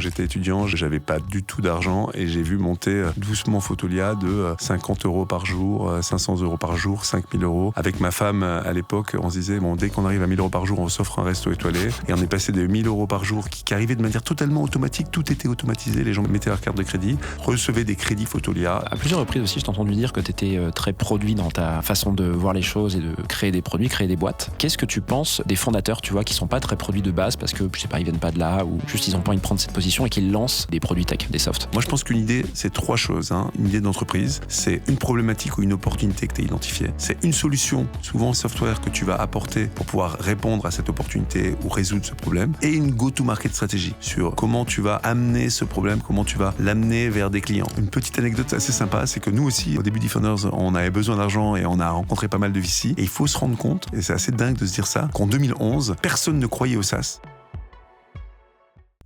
j'étais étudiant, j'avais pas du tout d'argent et j'ai vu monter doucement Fotolia de 50 € par jour, 500 € par jour, 5000 €. Avec ma femme, à l'époque, on se disait, bon, dès qu'on arrive à 1000 € par jour, on s'offre un resto étoilé. Et on est passé de 1000 € par jour qui arrivait de manière totalement automatique. Tout était automatisé. Les gens mettaient leur carte de crédit, recevaient des crédits Fotolia. À plusieurs reprises aussi, je t'ai entendu dire que tu étais très produit dans ta façon de voir les choses et de créer des produits, créer des boîtes. Qu'est-ce que tu penses des fondateurs, tu vois, qui sont pas très produits de base parce que, je sais pas, ils viennent pas de là ou juste ils ont pas envie de prendre cette position et qu'ils lancent des produits tech, des softs? Moi, je pense qu'une idée, c'est 3 choses. Une idée d'entreprise, c'est une problématique ou une opportunité que tu as identifiée. C'est une solution, souvent software, que tu vas apporter pour pouvoir répondre à cette opportunité ou résoudre ce problème. Et une go-to-market stratégie sur comment tu vas amener ce problème, comment tu vas l'amener vers des clients. Une petite anecdote assez sympa, c'est que nous aussi, au début d'eFounders, on avait besoin d'argent et on a rencontré pas mal de VC. Et il faut se rendre compte, et c'est assez dingue de se dire ça, qu'en 2011, personne ne croyait au SaaS.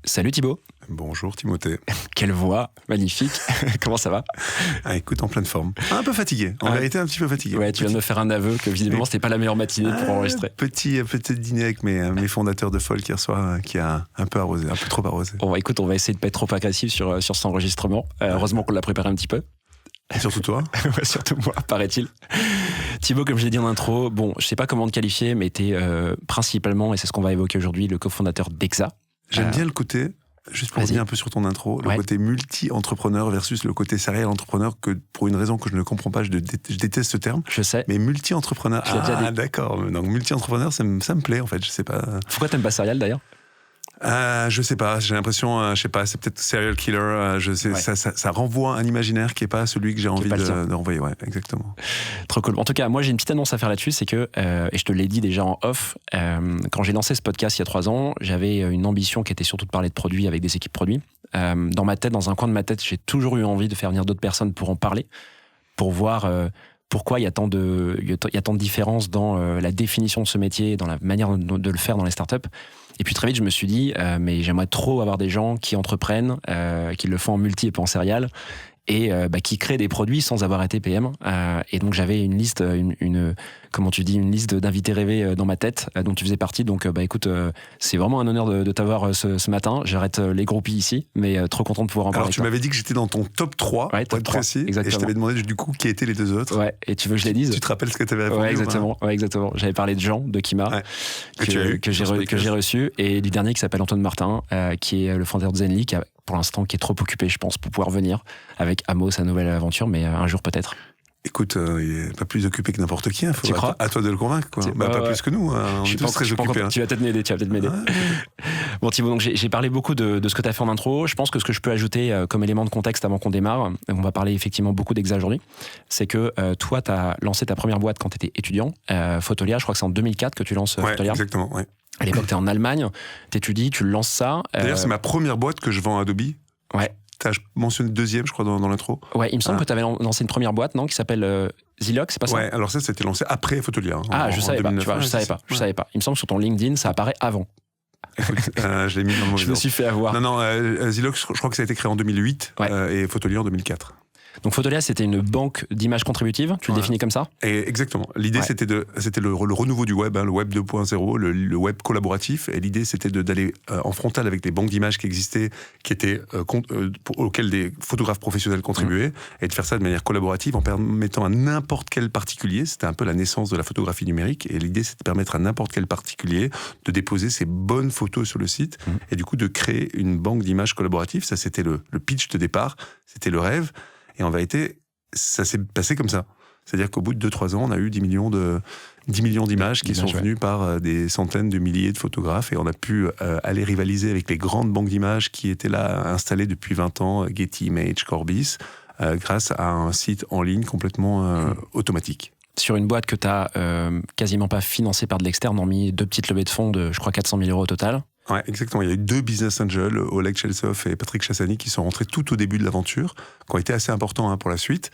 Salut Thibaut. Bonjour Timothée. Quelle voix, magnifique. Comment ça va? Écoute, en pleine forme. Un peu fatigué, en vérité un petit peu fatigué. Ouais, tu viens de me faire un aveu que visiblement c'était pas la meilleure matinée pour enregistrer. Petit dîner avec mes fondateurs de Folk hier soir qui a un peu arrosé, un peu trop arrosé. Bon, écoute, on va essayer de pas être trop agressif sur cet enregistrement. Heureusement qu'on l'a préparé un petit peu. Et surtout toi. Ouais, surtout moi, paraît-il. Thibaut, comme je l'ai dit en intro, bon, je sais pas comment te qualifier, mais t'es principalement, et c'est ce qu'on va évoquer aujourd'hui, le cofondateur d'Exa. J'aime bien le côté, juste pour revenir un peu sur ton intro, le côté multi-entrepreneur versus le côté serial entrepreneur, que pour une raison que je ne comprends pas, je déteste ce terme. Je sais. Mais multi-entrepreneur, d'accord. Donc multi-entrepreneur, ça me plaît en fait, je sais pas. Pourquoi t'aimes pas serial d'ailleurs? Je sais pas, j'ai l'impression, je sais pas, c'est peut-être serial killer, je sais, ça renvoie un imaginaire qui est pas celui que j'ai envie de renvoyer, ouais, exactement. Trop cool. En tout cas, moi j'ai une petite annonce à faire là-dessus, c'est que, et je te l'ai dit déjà en off, quand j'ai lancé ce podcast il y a 3 ans, j'avais une ambition qui était surtout de parler de produits avec des équipes produits. Dans ma tête, dans un coin de ma tête, j'ai toujours eu envie de faire venir d'autres personnes pour en parler, pour voir pourquoi il y a tant de différences dans la définition de ce métier, dans la manière de le faire dans les startups. Et puis très vite, je me suis dit, mais j'aimerais trop avoir des gens qui entreprennent, qui le font en multi et pas en serial, et qui créent des produits sans avoir été PM. Et donc j'avais une liste, une liste d'invités rêvés dans ma tête, dont tu faisais partie. Donc écoute, c'est vraiment un honneur de t'avoir ce matin. J'arrête les groupies ici, mais trop content de pouvoir en parler. Alors tu m'avais dit que j'étais dans ton top 3, ouais, top 3 précis, exactement. Et je t'avais demandé du coup qui étaient les 2 autres. Ouais, et tu veux que je les dise? Tu te rappelles ce que tu avais répondu? Ouais, exactement. Ouais, exactement. J'avais parlé de Jean, de Kima, que j'ai reçu, et du dernier qui s'appelle Antoine Martin, qui est le fondateur de Zenly, qui pour l'instant qui est trop occupé, je pense, pour pouvoir venir avec Amo, sa nouvelle aventure, mais un jour peut-être. Écoute, il n'est pas plus occupé que n'importe qui. Tu crois? À toi de le convaitre, quoi. Pas plus que nous. On est tous très occupés. Tu vas peut-être m'aider. Bon, Thibaut, donc j'ai parlé beaucoup de ce que tu as fait en intro. Je pense que ce que je peux ajouter comme élément de contexte avant qu'on démarre, on va parler effectivement beaucoup d'Exa aujourd'hui, c'est que toi, tu as lancé ta première boîte quand tu étais étudiant, Fotolia. Je crois que c'est en 2004 que tu lances Fotolia. Exactement, ouais. À l'époque, tu es en Allemagne, t'étudies, tu lances ça. D'ailleurs, c'est ma première boîte que je vends à Adobe. Ouais. T'as mentionné deuxième, je crois, dans l'intro. Ouais, il me semble que tu avais lancé une première boîte, non, qui s'appelle Ziloc, c'est pas ça? Ouais, alors ça, c'était lancé après Fotolia. Je savais pas, tu vois, je savais pas. Il me semble que sur ton LinkedIn, ça apparaît avant. Écoute, je l'ai mis dans le mauvais. Je me suis fait avoir. Non, Ziloc, je crois que ça a été créé en 2008 et Fotolia en 2004. Donc Fotolia, c'était une banque d'images contributives, tu le définis comme ça? Et exactement. L'idée, c'était le renouveau du web, le web 2.0, le web collaboratif. Et l'idée, c'était d'aller en frontal avec des banques d'images qui existaient, qui étaient auxquelles des photographes professionnels contribuaient, et de faire ça de manière collaborative en permettant à n'importe quel particulier, c'était un peu la naissance de la photographie numérique, et l'idée, c'était de permettre à n'importe quel particulier de déposer ses bonnes photos sur le site, et du coup de créer une banque d'images collaborative. Ça, c'était le pitch de départ, c'était le rêve. Et en vérité, ça s'est passé comme ça. C'est-à-dire qu'au bout de 2-3 ans, on a eu 10 millions d'images qui sont venues par des centaines de milliers de photographes, et on a pu aller rivaliser avec les grandes banques d'images qui étaient là, installées depuis 20 ans, Getty Images, Corbis, grâce à un site en ligne complètement automatique. Sur une boîte que tu n'as quasiment pas financée par de l'externe, hormis 2 petites levées de fonds de, je crois, 400 000 € au total. Ouais, exactement. Il y a eu 2 business angels, Oleg Cheltsov et Patrick Chassani, qui sont rentrés tout au début de l'aventure, qui ont été assez importants pour la suite.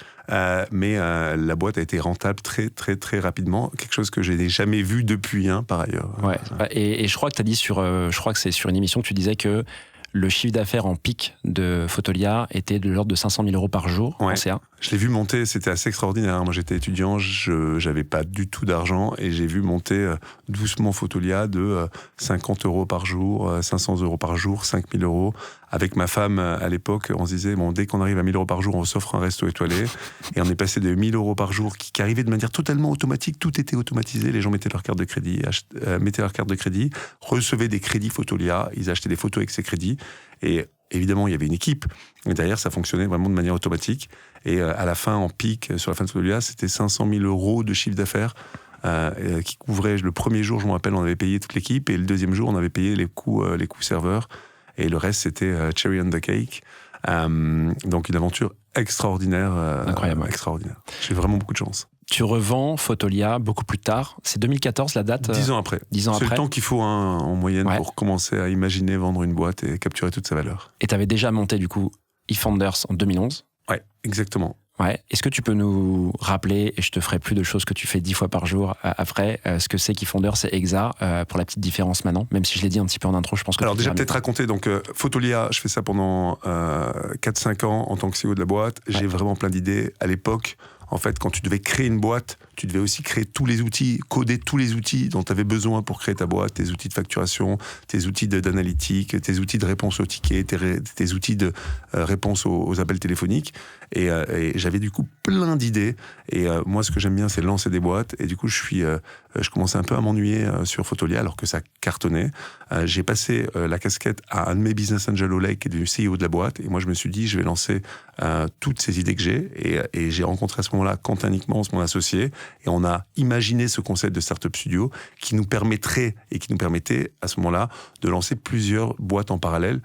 Mais la boîte a été rentable très, très, très rapidement. Quelque chose que je n'ai jamais vu depuis, par ailleurs. Ouais. Et je crois que tu as dit je crois que c'est sur une émission que tu disais que le chiffre d'affaires en pic de Fotolia était de l'ordre de 500 000 euros par jour en CA. Je l'ai vu monter, c'était assez extraordinaire. Moi, j'étais étudiant, je n'avais pas du tout d'argent et j'ai vu monter doucement Fotolia de 50 euros par jour, 500 euros par jour, 5 000 euros. Avec ma femme, à l'époque, on se disait, bon, dès qu'on arrive à 1 000 euros par jour, on s'offre un resto étoilé. Et on est passé de 1 000 euros par jour qui arrivait de manière totalement automatique. Tout était automatisé. Les gens mettaient leur carte de crédit, recevaient des crédits Fotolia, ils achetaient des photos avec ces crédits. Et évidemment, il y avait une équipe. Et derrière, ça fonctionnait vraiment de manière automatique. Et à la fin, en pic, sur la fin de Fotolia, c'était 500 000 euros de chiffre d'affaires qui couvrait. Le premier jour, je me rappelle, on avait payé toute l'équipe. Et le deuxième jour, on avait payé les coûts serveurs. Et le reste, c'était cherry on the cake. Donc une aventure extraordinaire. Incroyable. Extraordinaire. J'ai vraiment beaucoup de chance. Tu revends Fotolia beaucoup plus tard. C'est 2014 la date 10 ans après. 10 ans C'est après. le temps qu'il faut en moyenne pour commencer à imaginer vendre une boîte et capturer toute sa valeur. Et tu avais déjà monté du coup eFounders en 2011. Ouais, exactement. Ouais. Est-ce que tu peux nous rappeler, et je te ferai plus de choses que tu fais 10 fois par jour après, ce que c'est qu'eFounders, c'est Exa, pour la petite différence maintenant, même si je l'ai dit un petit peu en intro, je pense que... Alors déjà peut-être raconter, donc Fotolia, je fais ça pendant 4-5 ans en tant que CEO de la boîte. J'ai vraiment plein d'idées. À l'époque, en fait, quand tu devais créer une boîte, tu devais aussi créer tous les outils, coder tous les outils dont tu avais besoin pour créer ta boîte, tes outils de facturation, tes outils d'analytique, tes outils de réponse aux tickets, tes outils de réponse aux appels téléphoniques. Et j'avais du coup plein d'idées. Et moi, ce que j'aime bien, c'est lancer des boîtes. Et du coup, je commençais un peu à m'ennuyer sur Fotolia, alors que ça cartonnait. J'ai passé la casquette à un de mes business angels au Lake, qui est devenu CEO de la boîte. Et moi, je me suis dit, je vais lancer toutes ces idées que j'ai. Et j'ai rencontré à ce moment-là Quentin Nickmans, mon associé. Et on a imaginé ce concept de Startup Studio qui nous permettait à ce moment-là de lancer plusieurs boîtes en parallèle.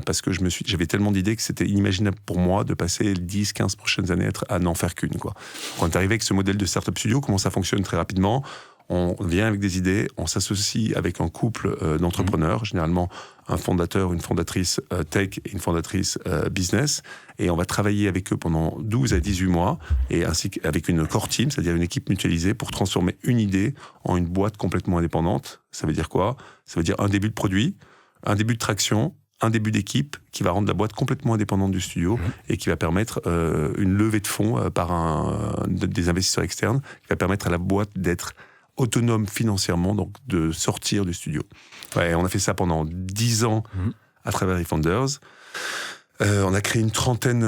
Parce que j'avais tellement d'idées que c'était inimaginable pour moi de passer les 10-15 prochaines années à n'en faire qu'une, quoi. Quand on est arrivé avec ce modèle de Startup Studio, comment ça fonctionne très rapidement? On vient avec des idées, on s'associe avec un couple d'entrepreneurs, généralement un fondateur, une fondatrice tech et une fondatrice business, et on va travailler avec eux pendant 12 à 18 mois, et ainsi qu'avec une core team, c'est-à-dire une équipe mutualisée, pour transformer une idée en une boîte complètement indépendante. Ça veut dire quoi? Ça veut dire un début de produit, un début de traction, un début d'équipe qui va rendre la boîte complètement indépendante du studio et qui va permettre une levée de fonds par des investisseurs externes, qui va permettre à la boîte d'être autonome financièrement, donc de sortir du studio. Ouais, on a fait ça pendant 10 ans à travers eFounders. On a créé une trentaine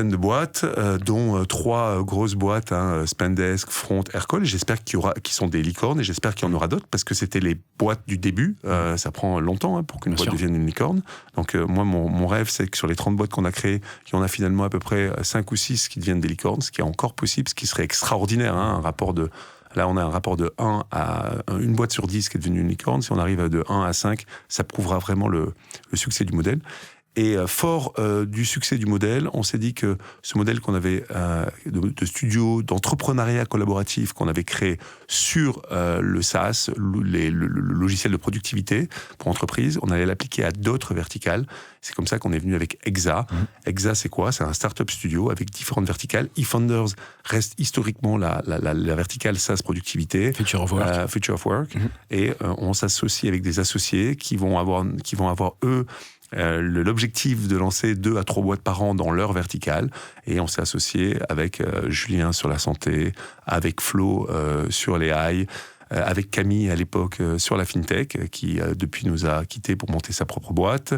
de boîtes, dont 3 grosses boîtes, Spendesk, Front, Aircall. J'espère qui sont des licornes, et j'espère qu'il y en aura d'autres, parce que c'était les boîtes du début. Ça prend longtemps pour qu'une boîte devienne une licorne. Donc moi, mon rêve, c'est que sur les 30 boîtes qu'on a créées, il y en a finalement à peu près 5 ou 6 qui deviennent des licornes, ce qui est encore possible, ce qui serait extraordinaire. Là, on a un rapport de 1 à une boîte sur 10 qui est devenue une licorne. Si on arrive de 1 à 5, ça prouvera vraiment le succès du modèle. Et fort du succès du modèle, on s'est dit que ce modèle qu'on avait de studio, d'entrepreneuriat collaboratif qu'on avait créé sur le SaaS, le logiciel de productivité pour entreprise, on allait l'appliquer à d'autres verticales. C'est comme ça qu'on est venu avec Exa. Exa, c'est quoi? C'est un startup studio avec différentes verticales. eFounders reste historiquement la verticale SaaS productivité. Future of Work. Future of Work. Et on s'associe avec des associés qui vont avoir eux, l'objectif de lancer 2 à 3 boîtes par an dans leur verticale, et on s'est associé avec Julien sur la santé, avec Flo sur les AI, avec Camille à l'époque sur la fintech, qui depuis nous a quittés pour monter sa propre boîte,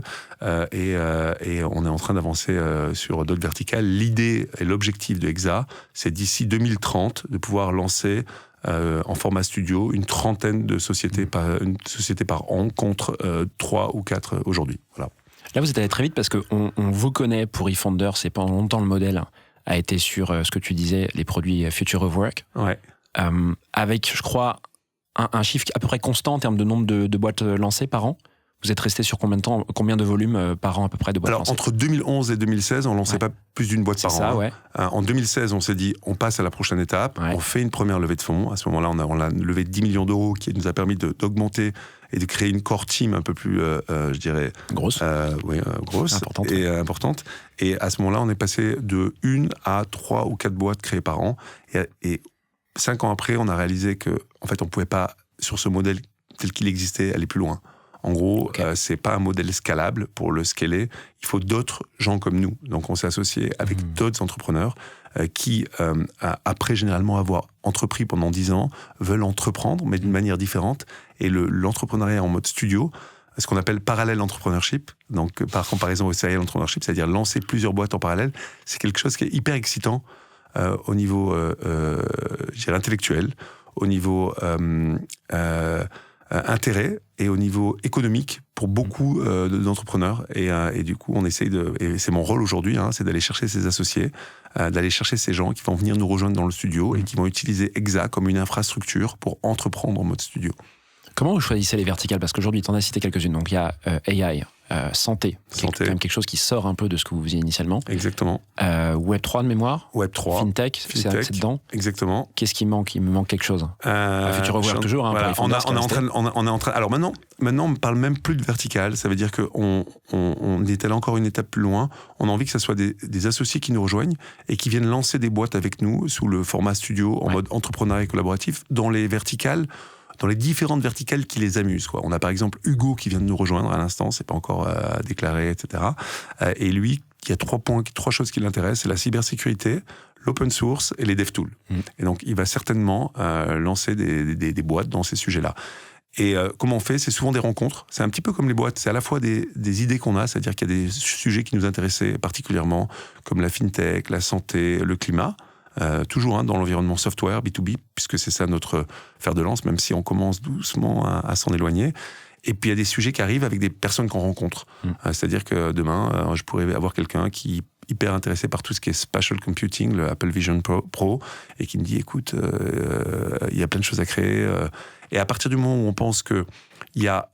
et on est en train d'avancer sur d'autres verticales. L'idée et l'objectif de Exa, c'est d'ici 2030 de pouvoir lancer en format studio une trentaine de sociétés par an contre 3 ou 4 aujourd'hui. Voilà. Là, vous êtes allé très vite parce qu'on vous connaît pour eFounders, et pendant longtemps le modèle a été sur ce que tu disais, les produits Future of Work. Ouais. Avec, je crois, un chiffre à peu près constant en termes de nombre de boîtes lancées par an. Vous êtes resté sur combien de temps, combien de volume par an à peu près de boîtes lancées? Entre 2011 et 2016, on ne lançait pas plus d'une boîte par an. Ouais. En 2016, on s'est dit, on passe à la prochaine étape, on fait une première levée de fonds. À ce moment-là, on a levé 10 millions d'euros qui nous a permis d'augmenter et de créer une core team un peu plus, je dirais... Grosse. Grosse. Importante. Et à ce moment-là, on est passé de 1 à 3 ou 4 boîtes créées par an. Et 5 ans après, on a réalisé que, en fait, on ne pouvait pas, sur ce modèle tel qu'il existait, aller plus loin. En gros, c'est pas un modèle scalable. Pour le scaler, il faut d'autres gens comme nous. Donc, on s'est associé avec d'autres entrepreneurs qui, après généralement avoir entrepris pendant 10 ans, veulent entreprendre, mais d'une manière différente. Et l'entrepreneuriat en mode studio, ce qu'on appelle parallèle entrepreneurship, donc par comparaison au serial entrepreneurship, c'est-à-dire lancer plusieurs boîtes en parallèle, c'est quelque chose qui est hyper excitant au niveau je dirais intellectuel, au niveau intérêt et au niveau économique pour beaucoup d'entrepreneurs. Et du coup, on essaye et c'est mon rôle aujourd'hui, c'est d'aller chercher ces associés, d'aller chercher ces gens qui vont venir nous rejoindre dans le studio et qui vont utiliser Exa comme une infrastructure pour entreprendre en mode studio. Comment vous choisissez les verticales? Parce qu'aujourd'hui, tu en as cité quelques-unes. Donc, il y a AI, santé, qui est quand même quelque chose qui sort un peu de ce que vous faisiez initialement. Exactement. Web3 de mémoire. Web3. Fintech, c'est dedans. Exactement. Qu'est-ce qui manque? Il me manque quelque chose. Future Work toujours. Voilà, on est en train. Alors maintenant, on ne parle même plus de vertical. Ça veut dire qu'on est allé encore une étape plus loin. On a envie que ce soit des associés qui nous rejoignent et qui viennent lancer des boîtes avec nous sous le format studio, en mode entrepreneuriat collaboratif, dans les verticales. Dans les différentes verticales qui les amusent, quoi. On a par exemple Hugo qui vient de nous rejoindre à l'instant, c'est pas encore déclaré, etc. Et lui, il y a 3 choses qui l'intéressent, c'est la cybersécurité, l'open source et les DevTools. Et donc, il va certainement lancer des boîtes dans ces sujets-là. Et comment on fait? C'est souvent des rencontres. C'est un petit peu comme les boîtes. C'est à la fois des idées qu'on a, c'est-à-dire qu'il y a des sujets qui nous intéressaient particulièrement, comme la fintech, la santé, le climat. Toujours dans l'environnement software, B2B, puisque c'est ça notre fer de lance, même si on commence doucement à s'en éloigner. Et puis il y a des sujets qui arrivent avec des personnes qu'on rencontre. C'est-à-dire que demain, je pourrais avoir quelqu'un qui est hyper intéressé par tout ce qui est spatial computing, le Apple Vision Pro, et qui me dit, écoute, il y a plein de choses à créer. Et à partir du moment où on pense qu'il y a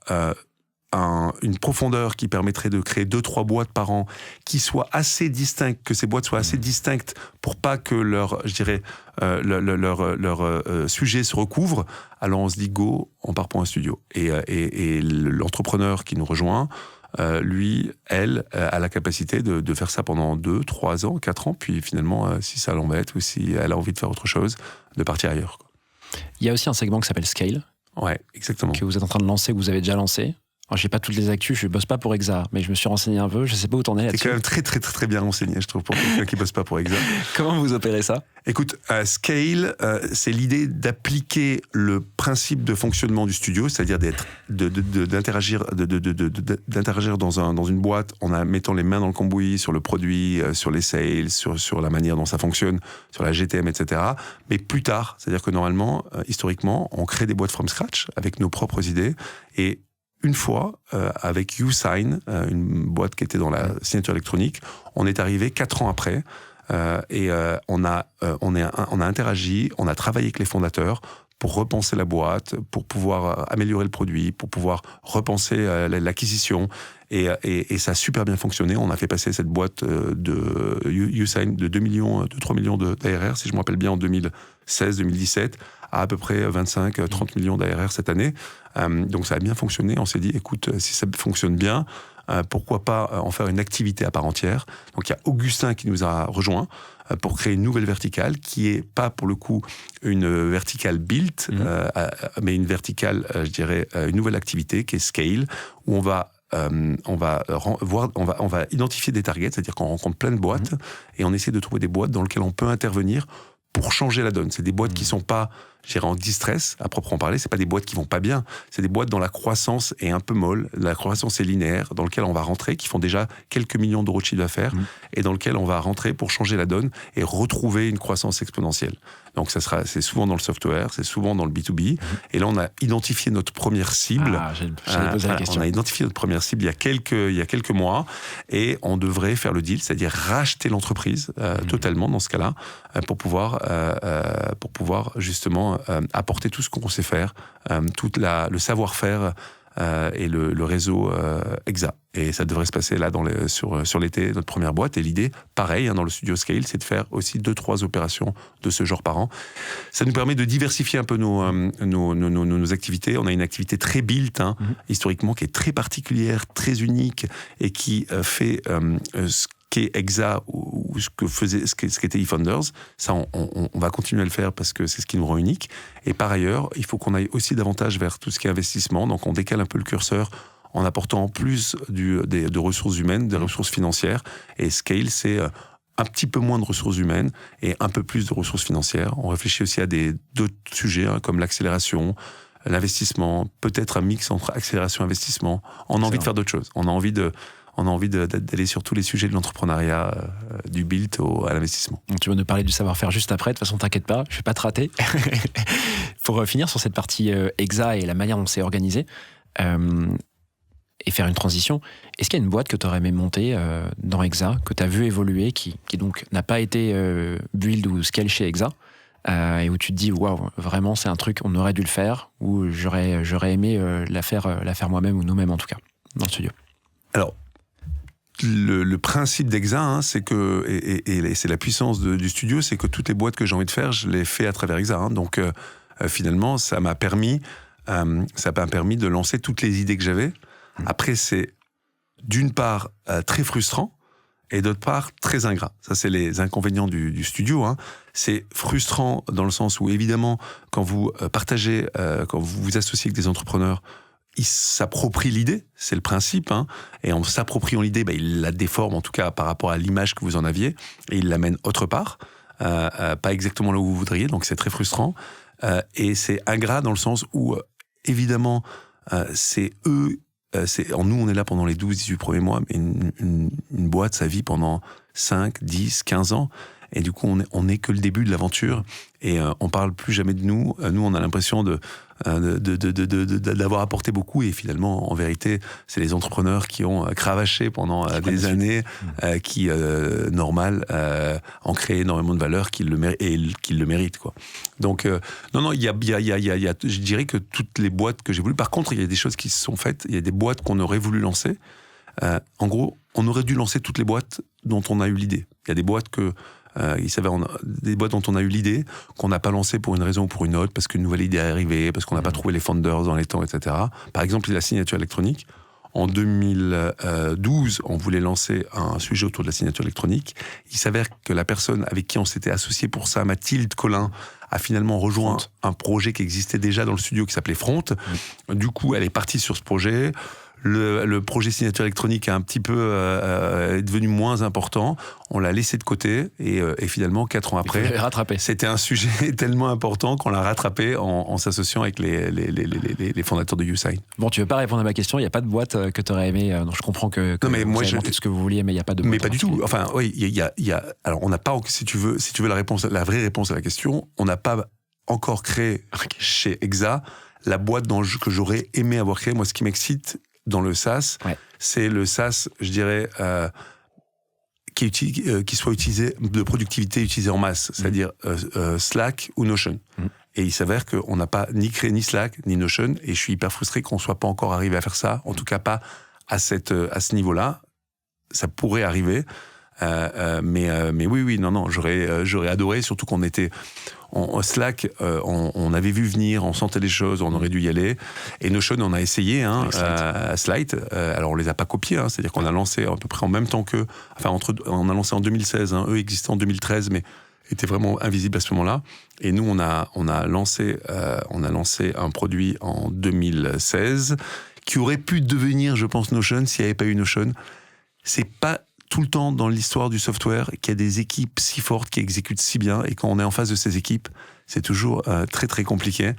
une profondeur qui permettrait de créer 2-3 boîtes par an qui soient assez distinctes, que ces boîtes soient assez distinctes pour pas que leur sujet se recouvre, alors on se dit go, on part pour un studio. Et l'entrepreneur qui nous rejoint, lui, elle, a la capacité de faire ça pendant 2, 3 ans, 4 ans, puis finalement, si ça l'embête ou si elle a envie de faire autre chose, de partir ailleurs, quoi. Il y a aussi un segment qui s'appelle Scale. Ouais, exactement. Que vous êtes en train de lancer, que vous avez déjà lancé. Alors, j'ai pas toutes les actus, je bosse pas pour Exa, mais je me suis renseigné un peu, je sais pas où t'en es là-dessus. T'es quand même très très très très bien renseigné, je trouve, pour quelqu'un qui bosse pas pour Exa. Comment vous opérez ça? Écoute, Scale, c'est l'idée d'appliquer le principe de fonctionnement du studio, c'est-à-dire d'interagir dans une boîte en mettant les mains dans le cambouis sur le produit, sur les sales, sur la manière dont ça fonctionne, sur la GTM, etc. Mais plus tard, c'est-à-dire que normalement, historiquement, on crée des boîtes from scratch avec nos propres idées. Et une fois, avec YouSign, une boîte qui était dans la signature électronique, on est arrivé 4 ans après et on a interagi, on a travaillé avec les fondateurs pour repenser la boîte, pour pouvoir améliorer le produit, pour pouvoir repenser l'acquisition. Et ça a super bien fonctionné. On a fait passer cette boîte de YouSign de 3 millions d'ARR, si je me rappelle bien, en 2016-2017, à peu près 25-30 millions d'ARR cette année. Donc ça a bien fonctionné. On s'est dit, écoute, si ça fonctionne bien, pourquoi pas en faire une activité à part entière. Donc il y a Augustin qui nous a rejoint pour créer une nouvelle verticale qui est pas pour le coup une verticale built, mais une verticale, je dirais, une nouvelle activité qui est Scale, où on va identifier des targets, c'est-à-dire qu'on rencontre plein de boîtes et on essaie de trouver des boîtes dans lesquelles on peut intervenir pour changer la donne. C'est des boîtes qui sont pas, je dirais, en distress, à proprement parler. C'est pas des boîtes qui vont pas bien. C'est des boîtes dont la croissance est un peu molle, la croissance est linéaire, dans lesquelles on va rentrer, qui font déjà quelques millions d'euros de chiffre d'affaires, et dans lesquelles on va rentrer pour changer la donne et retrouver une croissance exponentielle. Donc c'est souvent dans le software, c'est souvent dans le B2B. Et là, on a identifié notre première cible. J'allais poser la question. On a identifié notre première cible il y a quelques mois, et on devrait faire le deal, c'est-à-dire racheter l'entreprise totalement dans ce cas-là, pour pouvoir justement apporter tout ce qu'on sait faire, tout le savoir-faire et le réseau Exa. Et ça devrait se passer là sur l'été, notre première boîte. Et l'idée, pareil, dans le studio Scale, c'est de faire aussi 2-3 opérations de ce genre par an. Ça nous permet de diversifier un peu nos activités. On a une activité très built, historiquement, qui est très particulière, très unique, et qui fait ce qu'est Exa ou ce qu'était eFounders. Ça, on va continuer à le faire parce que c'est ce qui nous rend unique. Et par ailleurs, il faut qu'on aille aussi davantage vers tout ce qui est investissement. Donc on décale un peu le curseur en apportant plus de ressources humaines, des ressources financières. Et Scale, c'est un petit peu moins de ressources humaines et un peu plus de ressources financières. On réfléchit aussi à d'autres sujets comme l'accélération, l'investissement, peut-être un mix entre accélération et investissement. On a envie de faire d'autres choses. On a envie d'aller sur tous les sujets de l'entrepreneuriat, du build à l'investissement. Donc, tu vas nous parler du savoir-faire juste après. De toute façon, t'inquiète pas, je vais pas te rater. Pour finir sur cette partie Exa et la manière dont c'est organisé, et faire une transition, est-ce qu'il y a une boîte que tu aurais aimé monter dans Exa, que tu as vu évoluer, qui donc n'a pas été build ou scale chez Exa, et où tu te dis, waouh, vraiment c'est un truc, on aurait dû le faire, ou j'aurais aimé la faire moi-même, ou nous-mêmes en tout cas, dans le studio? Alors, le principe d'Exa, c'est que, et c'est la puissance du studio, c'est que toutes les boîtes que j'ai envie de faire, je les fais à travers Exa. Donc, finalement, ça m'a permis de lancer toutes les idées que j'avais. Après, c'est d'une part très frustrant et d'autre part très ingrat. Ça, c'est les inconvénients du studio. C'est frustrant dans le sens où, évidemment, quand vous partagez, quand vous vous associez avec des entrepreneurs, ils s'approprient l'idée, c'est le principe, et en s'appropriant l'idée, ils la déforment, en tout cas par rapport à l'image que vous en aviez, et ils l'amènent autre part, pas exactement là où vous voudriez, donc c'est très frustrant. Et c'est ingrat dans le sens où, évidemment, c'est eux. Nous, on est là pendant les 12-18 premiers mois, mais une boîte, ça vit pendant 5, 10, 15 ans. Et du coup, on n'est que le début de l'aventure. Et on parle plus jamais de nous. Nous, on a l'impression d'avoir apporté beaucoup. Et finalement, en vérité, c'est les entrepreneurs qui ont cravaché pendant des années, qui, normal, ont créé énormément de valeur, qui le méritent, quoi. Donc, non, je dirais que toutes les boîtes que j'ai voulu. Par contre, il y a des choses qui se sont faites. Il y a des boîtes qu'on aurait voulu lancer. En gros, on aurait dû lancer toutes les boîtes dont on a eu l'idée. Il y a des boîtes des boîtes dont on a eu l'idée, qu'on n'a pas lancé pour une raison ou pour une autre, parce qu'une nouvelle idée est arrivée, parce qu'on n'a pas trouvé les founders dans les temps, etc. Par exemple, la signature électronique. En 2012, on voulait lancer un sujet autour de la signature électronique. Il s'avère que la personne avec qui on s'était associé pour ça, Mathilde Collin, a finalement rejoint un projet qui existait déjà dans le studio qui s'appelait Front. Du coup, elle est partie sur ce projet. Le projet signature électronique est un petit peu est devenu moins important. On l'a laissé de côté et finalement 4 ans après, c'était un sujet tellement important qu'on l'a rattrapé en s'associant avec les fondateurs de YouSign. Bon, tu veux pas répondre à ma question. Il y a pas de boîte que tu aurais aimé. Donc je comprends que non, mais moi, vous avez monté ce que vous vouliez, mais il y a pas de. Mais pas du tout. Enfin, oui, il y a. Alors, on n'a pas. Si tu veux la vraie réponse à la question, on n'a pas encore créé chez Exa la boîte que j'aurais aimé avoir créée. Moi, ce qui m'excite dans le SaaS, c'est le SaaS, je dirais, qui soit utilisé, de productivité utilisée en masse, c'est-à-dire Slack ou Notion. Et il s'avère qu'on n'a pas ni créé ni Slack, ni Notion, et je suis hyper frustré qu'on ne soit pas encore arrivé à faire ça, en tout cas pas à ce niveau-là. Ça pourrait arriver, mais oui, non, j'aurais adoré, surtout qu'on était... Slack, on avait vu venir, on sentait les choses, on aurait dû y aller. Et Notion, on a essayé à Slide. Alors, on les a pas copiés, c'est-à-dire qu'on a lancé à peu près en même temps qu'eux. Enfin, on a lancé en 2016. Eux existaient en 2013, mais étaient vraiment invisibles à ce moment-là. Et nous, on a lancé un produit en 2016 qui aurait pu devenir, je pense, Notion s'il n'y avait pas eu Notion. C'est pas tout le temps dans l'histoire du software qu'il y a des équipes si fortes qui exécutent si bien, et quand on est en face de ces équipes, c'est toujours très très compliqué.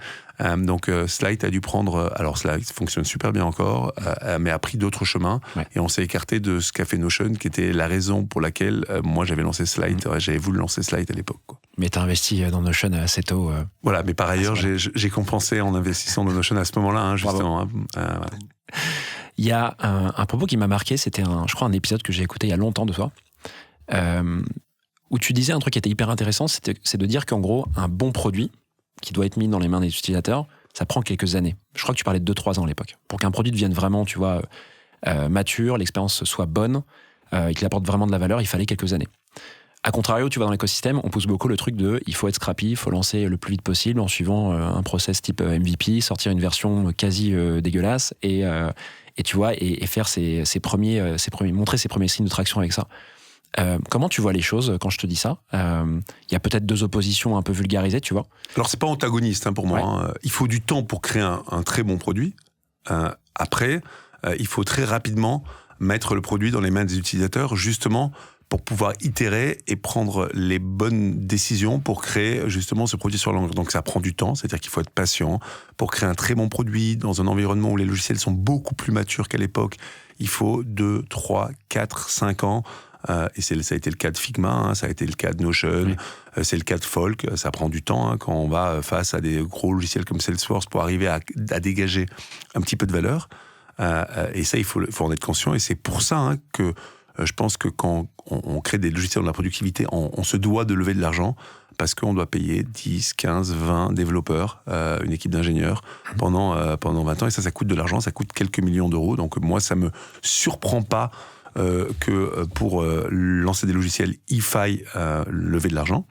Donc Slide a dû prendre, alors Slide fonctionne super bien encore, mais a pris d'autres chemins, et on s'est écarté de ce qu'a fait Notion, qui était la raison pour laquelle moi j'avais lancé Slide, j'avais voulu lancer Slide à l'époque, quoi. Mais t'as investi dans Notion assez tôt. Voilà, mais par ailleurs j'ai compensé en investissant dans Notion à ce moment-là, justement. Il y a un propos qui m'a marqué, c'était je crois un épisode que j'ai écouté il y a longtemps de toi, où tu disais un truc qui était hyper intéressant, c'est de dire qu'en gros, un bon produit qui doit être mis dans les mains des utilisateurs, ça prend quelques années. Je crois que tu parlais de 2-3 ans à l'époque. Pour qu'un produit devienne vraiment, tu vois, mature, l'expérience soit bonne, et qu'il apporte vraiment de la valeur, il fallait quelques années. A contrario, tu vois, dans l'écosystème, on pousse beaucoup le truc il faut être scrappy, il faut lancer le plus vite possible en suivant un process type MVP, sortir une version quasi dégueulasse et tu vois, et faire montrer ses premiers signes de traction avec ça. Comment tu vois les choses quand je te dis ça? Il y a peut-être 2 oppositions un peu vulgarisées, tu vois. Alors, c'est pas antagoniste pour moi. Il faut du temps pour créer un très bon produit. Après, il faut très rapidement mettre le produit dans les mains des utilisateurs, justement pour pouvoir itérer et prendre les bonnes décisions pour créer justement ce produit sur longueur. Donc ça prend du temps, c'est-à-dire qu'il faut être patient. Pour créer un très bon produit dans un environnement où les logiciels sont beaucoup plus matures qu'à l'époque, il faut 2, 3, 4, 5 ans. Et ça a été le cas de Figma, ça a été le cas de Notion, c'est le cas de Folk. Ça prend du temps quand on va face à des gros logiciels comme Salesforce pour arriver à dégager un petit peu de valeur. Et ça, il faut en être conscient. Et c'est pour ça que je pense que quand on crée des logiciels de la productivité, on se doit de lever de l'argent parce qu'on doit payer 10, 15, 20 développeurs, une équipe d'ingénieurs pendant 20 ans. Et ça coûte de l'argent, ça coûte quelques millions d'euros. Donc moi, ça me surprend pas que pour lancer des logiciels, il faille lever de l'argent.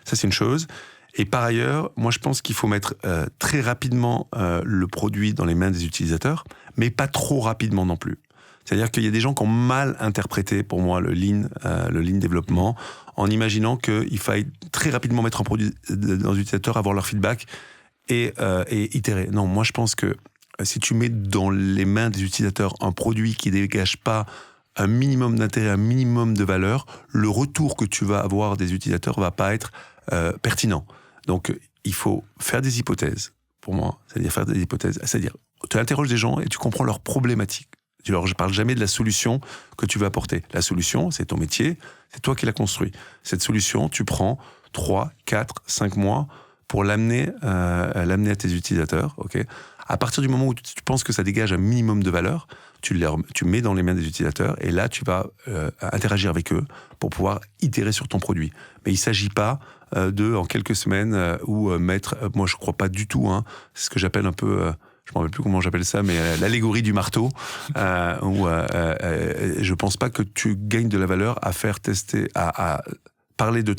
Ça, c'est une chose. Et par ailleurs, moi, je pense qu'il faut mettre très rapidement le produit dans les mains des utilisateurs, mais pas trop rapidement non plus. C'est-à-dire qu'il y a des gens qui ont mal interprété, pour moi, le lean développement, en imaginant qu'il faille très rapidement mettre un produit dans les utilisateurs, avoir leur feedback et itérer. Non, moi, je pense que si tu mets dans les mains des utilisateurs un produit qui ne dégage pas un minimum d'intérêt, un minimum de valeur, le retour que tu vas avoir des utilisateurs ne va pas être pertinent. Donc, il faut faire des hypothèses, pour moi. C'est-à-dire faire des hypothèses. C'est-à-dire, tu interroges des gens et tu comprends leurs problématiques. Je ne parle jamais de la solution que tu vas apporter. La solution, c'est ton métier, c'est toi qui l'as construit. Cette solution, tu prends 3, 4, 5 mois pour l'amener à tes utilisateurs. Okay. À partir du moment où tu penses que ça dégage un minimum de valeur, tu mets dans les mains des utilisateurs et là, tu vas interagir avec eux pour pouvoir itérer sur ton produit. Mais il ne s'agit pas en quelques semaines, mettre... moi, je ne crois pas du tout. C'est ce que j'appelle un peu... je ne me rappelle plus comment j'appelle ça, mais l'allégorie du marteau, où je ne pense pas que tu gagnes de la valeur à faire tester, à parler de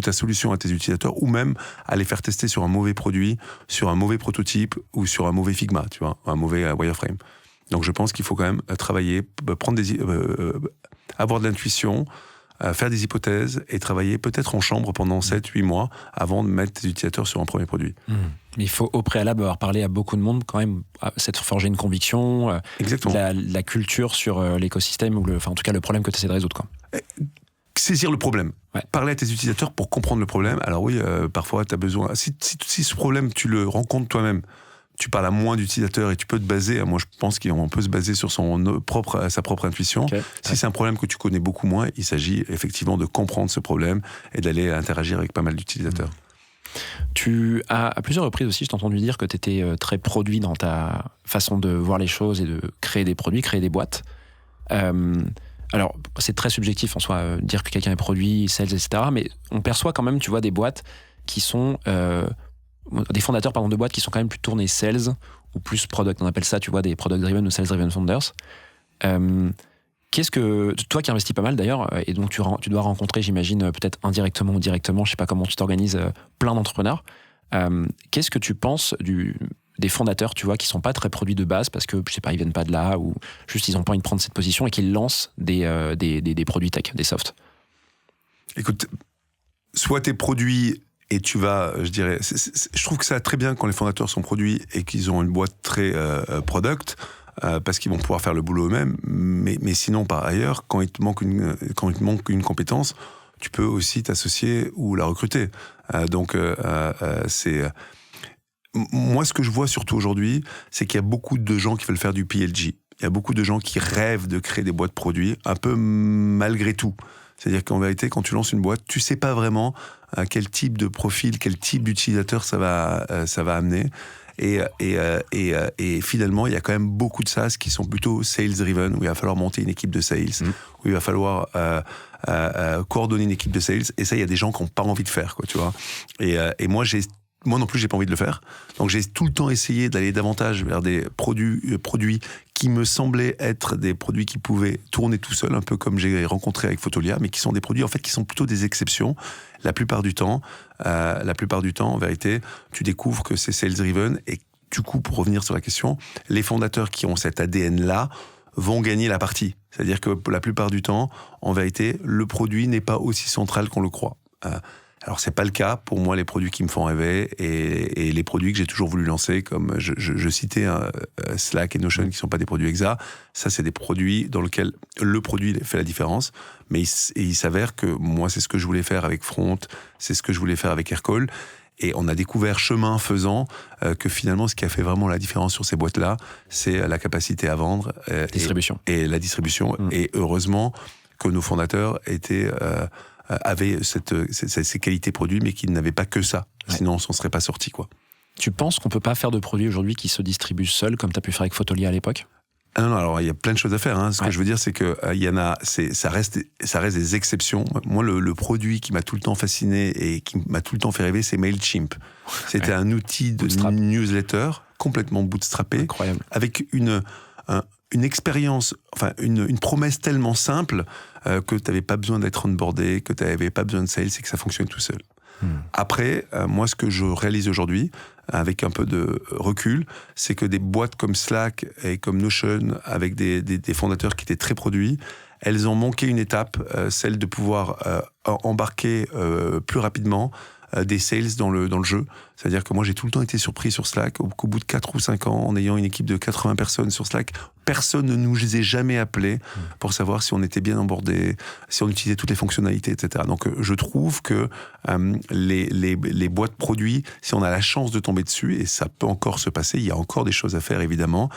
ta solution à tes utilisateurs, ou même à les faire tester sur un mauvais produit, sur un mauvais prototype, ou sur un mauvais Figma, tu vois, un mauvais wireframe. Donc je pense qu'il faut quand même travailler, avoir de l'intuition, faire des hypothèses et travailler peut-être en chambre pendant 7-8 mois avant de mettre tes utilisateurs sur un premier produit. Il faut au préalable avoir parlé à beaucoup de monde quand même, s'être forgé une conviction, la culture sur l'écosystème, ou en tout cas le problème que tu essaies de résoudre. Quoi. Saisir le problème. Ouais. Parler à tes utilisateurs pour comprendre le problème. Alors oui, parfois tu as besoin... Si ce problème, tu le rencontres toi-même, tu parles à moins d'utilisateurs et tu peux te baser, moi je pense qu'on peut se baser sur sa propre intuition. Okay. Si c'est un problème que tu connais beaucoup moins, il s'agit effectivement de comprendre ce problème et d'aller interagir avec pas mal d'utilisateurs. Tu as à plusieurs reprises aussi, je t'ai entendu dire que tu étais très produit dans ta façon de voir les choses et de créer des produits, créer des boîtes. Alors, c'est très subjectif en soi, dire que quelqu'un est produit, sales, etc. Mais on perçoit quand même, tu vois, des boîtes qui sont... des fondateurs de boîtes qui sont quand même plus tournés sales ou plus product. On appelle ça, tu vois, des product-driven ou sales-driven founders. Qu'est-ce que... Toi qui investis pas mal d'ailleurs, et donc tu dois rencontrer, j'imagine, peut-être indirectement ou directement, je sais pas comment tu t'organises, plein d'entrepreneurs. Qu'est-ce que tu penses des fondateurs, tu vois, qui sont pas très produits de base parce que, je sais pas, ils viennent pas de là ou juste ils ont pas envie de prendre cette position et qui lancent des produits tech, des softs? Écoute, soit tes produits et tu vas, je dirais, je trouve que ça va très bien quand les fondateurs sont produits et qu'ils ont une boîte très product, parce qu'ils vont pouvoir faire le boulot eux-mêmes. Mais sinon, par ailleurs, quand il te manque une compétence, tu peux aussi t'associer ou la recruter. Moi, ce que je vois surtout aujourd'hui, c'est qu'il y a beaucoup de gens qui veulent faire du PLG. Il y a beaucoup de gens qui rêvent de créer des boîtes produits, un peu malgré tout. C'est-à-dire qu'en vérité, quand tu lances une boîte, tu sais pas vraiment quel type de profil, quel type d'utilisateur ça va amener. Et finalement, il y a quand même beaucoup de SaaS qui sont plutôt sales-driven, où il va falloir monter une équipe de sales, où il va falloir coordonner une équipe de sales. Et ça, il y a des gens qui n'ont pas envie de faire, quoi, tu vois. Et moi non plus, j'ai pas envie de le faire. Donc j'ai tout le temps essayé d'aller davantage vers des produits qui me semblaient être des produits qui pouvaient tourner tout seuls, un peu comme j'ai rencontré avec Photolia, mais qui sont des produits en fait qui sont plutôt des exceptions. La plupart du temps, en vérité, tu découvres que c'est sales-driven et du coup, pour revenir sur la question, les fondateurs qui ont cet ADN-là vont gagner la partie. C'est-à-dire que la plupart du temps, en vérité, le produit n'est pas aussi central qu'on le croit. Alors c'est pas le cas pour moi, les produits qui me font rêver et les produits que j'ai toujours voulu lancer, comme je citais Slack et Notion, qui sont pas des produits exa. Ça, c'est des produits dans lesquels le produit fait la différence. Mais il s'avère que moi, c'est ce que je voulais faire avec Front, c'est ce que je voulais faire avec Aircall. Et on a découvert, chemin faisant, que finalement, ce qui a fait vraiment la différence sur ces boîtes-là, c'est la capacité à vendre. Distribution. Et la distribution. Et heureusement que nos fondateurs avaient ces qualités produits, mais qu'ils n'avaient pas que ça. Ouais. Sinon, on s'en serait pas sorti, quoi. Tu penses qu'on peut pas faire de produits aujourd'hui qui se distribuent seuls, comme tu as pu faire avec Fotolia à l'époque ? Non, alors il y a plein de choses à faire. Hein. Ce que je veux dire, c'est que ça reste des exceptions. Moi, le produit qui m'a tout le temps fasciné et qui m'a tout le temps fait rêver, c'est Mailchimp. C'était un outil de newsletter complètement bootstrappé, incroyable, avec une expérience, enfin une promesse tellement simple que tu n'avais pas besoin d'être onboardé, que tu n'avais pas besoin de sales et que ça fonctionne tout seul. Après, moi, ce que je réalise aujourd'hui, avec un peu de recul, c'est que des boîtes comme Slack et comme Notion, avec des fondateurs qui étaient très produits, elles ont manqué une étape, celle de pouvoir embarquer plus rapidement des sales dans le jeu. C'est-à-dire que moi, j'ai tout le temps été surpris sur Slack, qu'au bout de 4 ou 5 ans, en ayant une équipe de 80 personnes sur Slack, personne ne nous a jamais appelés pour savoir si on était bien onboardé, si on utilisait toutes les fonctionnalités, etc. Donc, je trouve que les boîtes produits, si on a la chance de tomber dessus, et ça peut encore se passer, il y a encore des choses à faire, évidemment,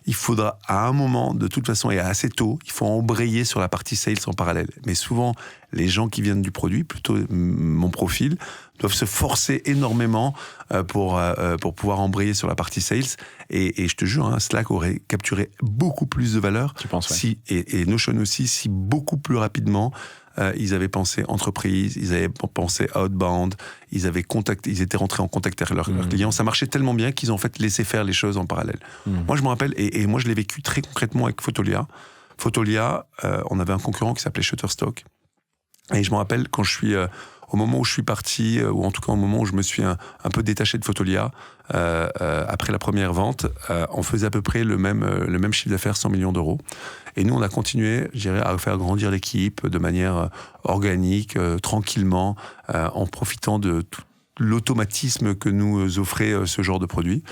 il faudra, à un moment, de toute façon, et assez tôt, il faut embrayer sur la partie sales en parallèle. Mais souvent, les gens qui viennent du produit, plutôt mon profil, doivent se forcer énormément pour pouvoir embrayer sur la partie sales. Et je te jure, hein, Slack aurait capturé beaucoup plus de valeur. Tu penses, ouais. Si, et Notion aussi, si beaucoup plus rapidement, ils avaient pensé entreprise, ils avaient pensé outbound, ils étaient rentrés en contact avec leurs clients. Ça marchait tellement bien qu'ils ont en fait laissé faire les choses en parallèle. Moi, je me rappelle, et moi, je l'ai vécu très concrètement avec Fotolia. Fotolia, on avait un concurrent qui s'appelait Shutterstock. Et je me rappelle quand au moment où je suis parti, ou en tout cas au moment où je me suis un peu détaché de Fotolia, après la première vente, on faisait à peu près le même chiffre d'affaires, 100 millions d'euros. Et nous, on a continué, je dirais, à faire grandir l'équipe de manière organique, tranquillement, en profitant de tout l'automatisme que nous offrait ce genre de produit.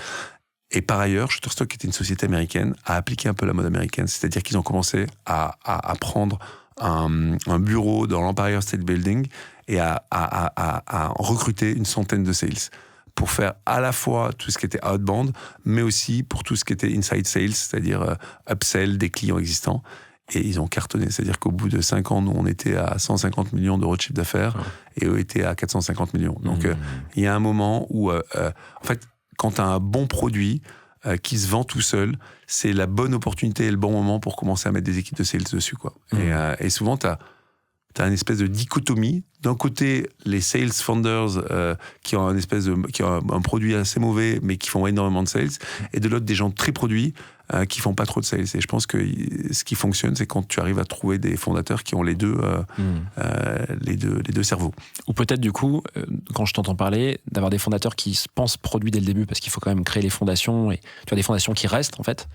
Et par ailleurs, Shutterstock, qui était une société américaine, a appliqué un peu la mode américaine, c'est-à-dire qu'ils ont commencé à prendre un bureau dans l'Empire State Building et à recruter une centaine de sales pour faire à la fois tout ce qui était outbound, mais aussi pour tout ce qui était inside sales, c'est-à-dire upsell des clients existants. Et ils ont cartonné. C'est-à-dire qu'au bout de 5 ans, nous, on était à 150 millions d'euros de chiffre d'affaires et eux étaient à 450 millions. Donc, il y a un moment où, en fait, quand tu as un bon produit qui se vend tout seul, c'est la bonne opportunité et le bon moment pour commencer à mettre des équipes de sales dessus, quoi. Et souvent, tu as une espèce de dichotomie. D'un côté, les sales founders qui ont un produit assez mauvais, mais qui font énormément de sales, et de l'autre, des gens très produits qui font pas trop de sales. Et je pense que ce qui fonctionne, c'est quand tu arrives à trouver des fondateurs qui ont les deux cerveaux. Ou peut-être, du coup, quand je t'entends parler, d'avoir des fondateurs qui se pensent produits dès le début, parce qu'il faut quand même créer les fondations, et tu as des fondations qui restent, en fait,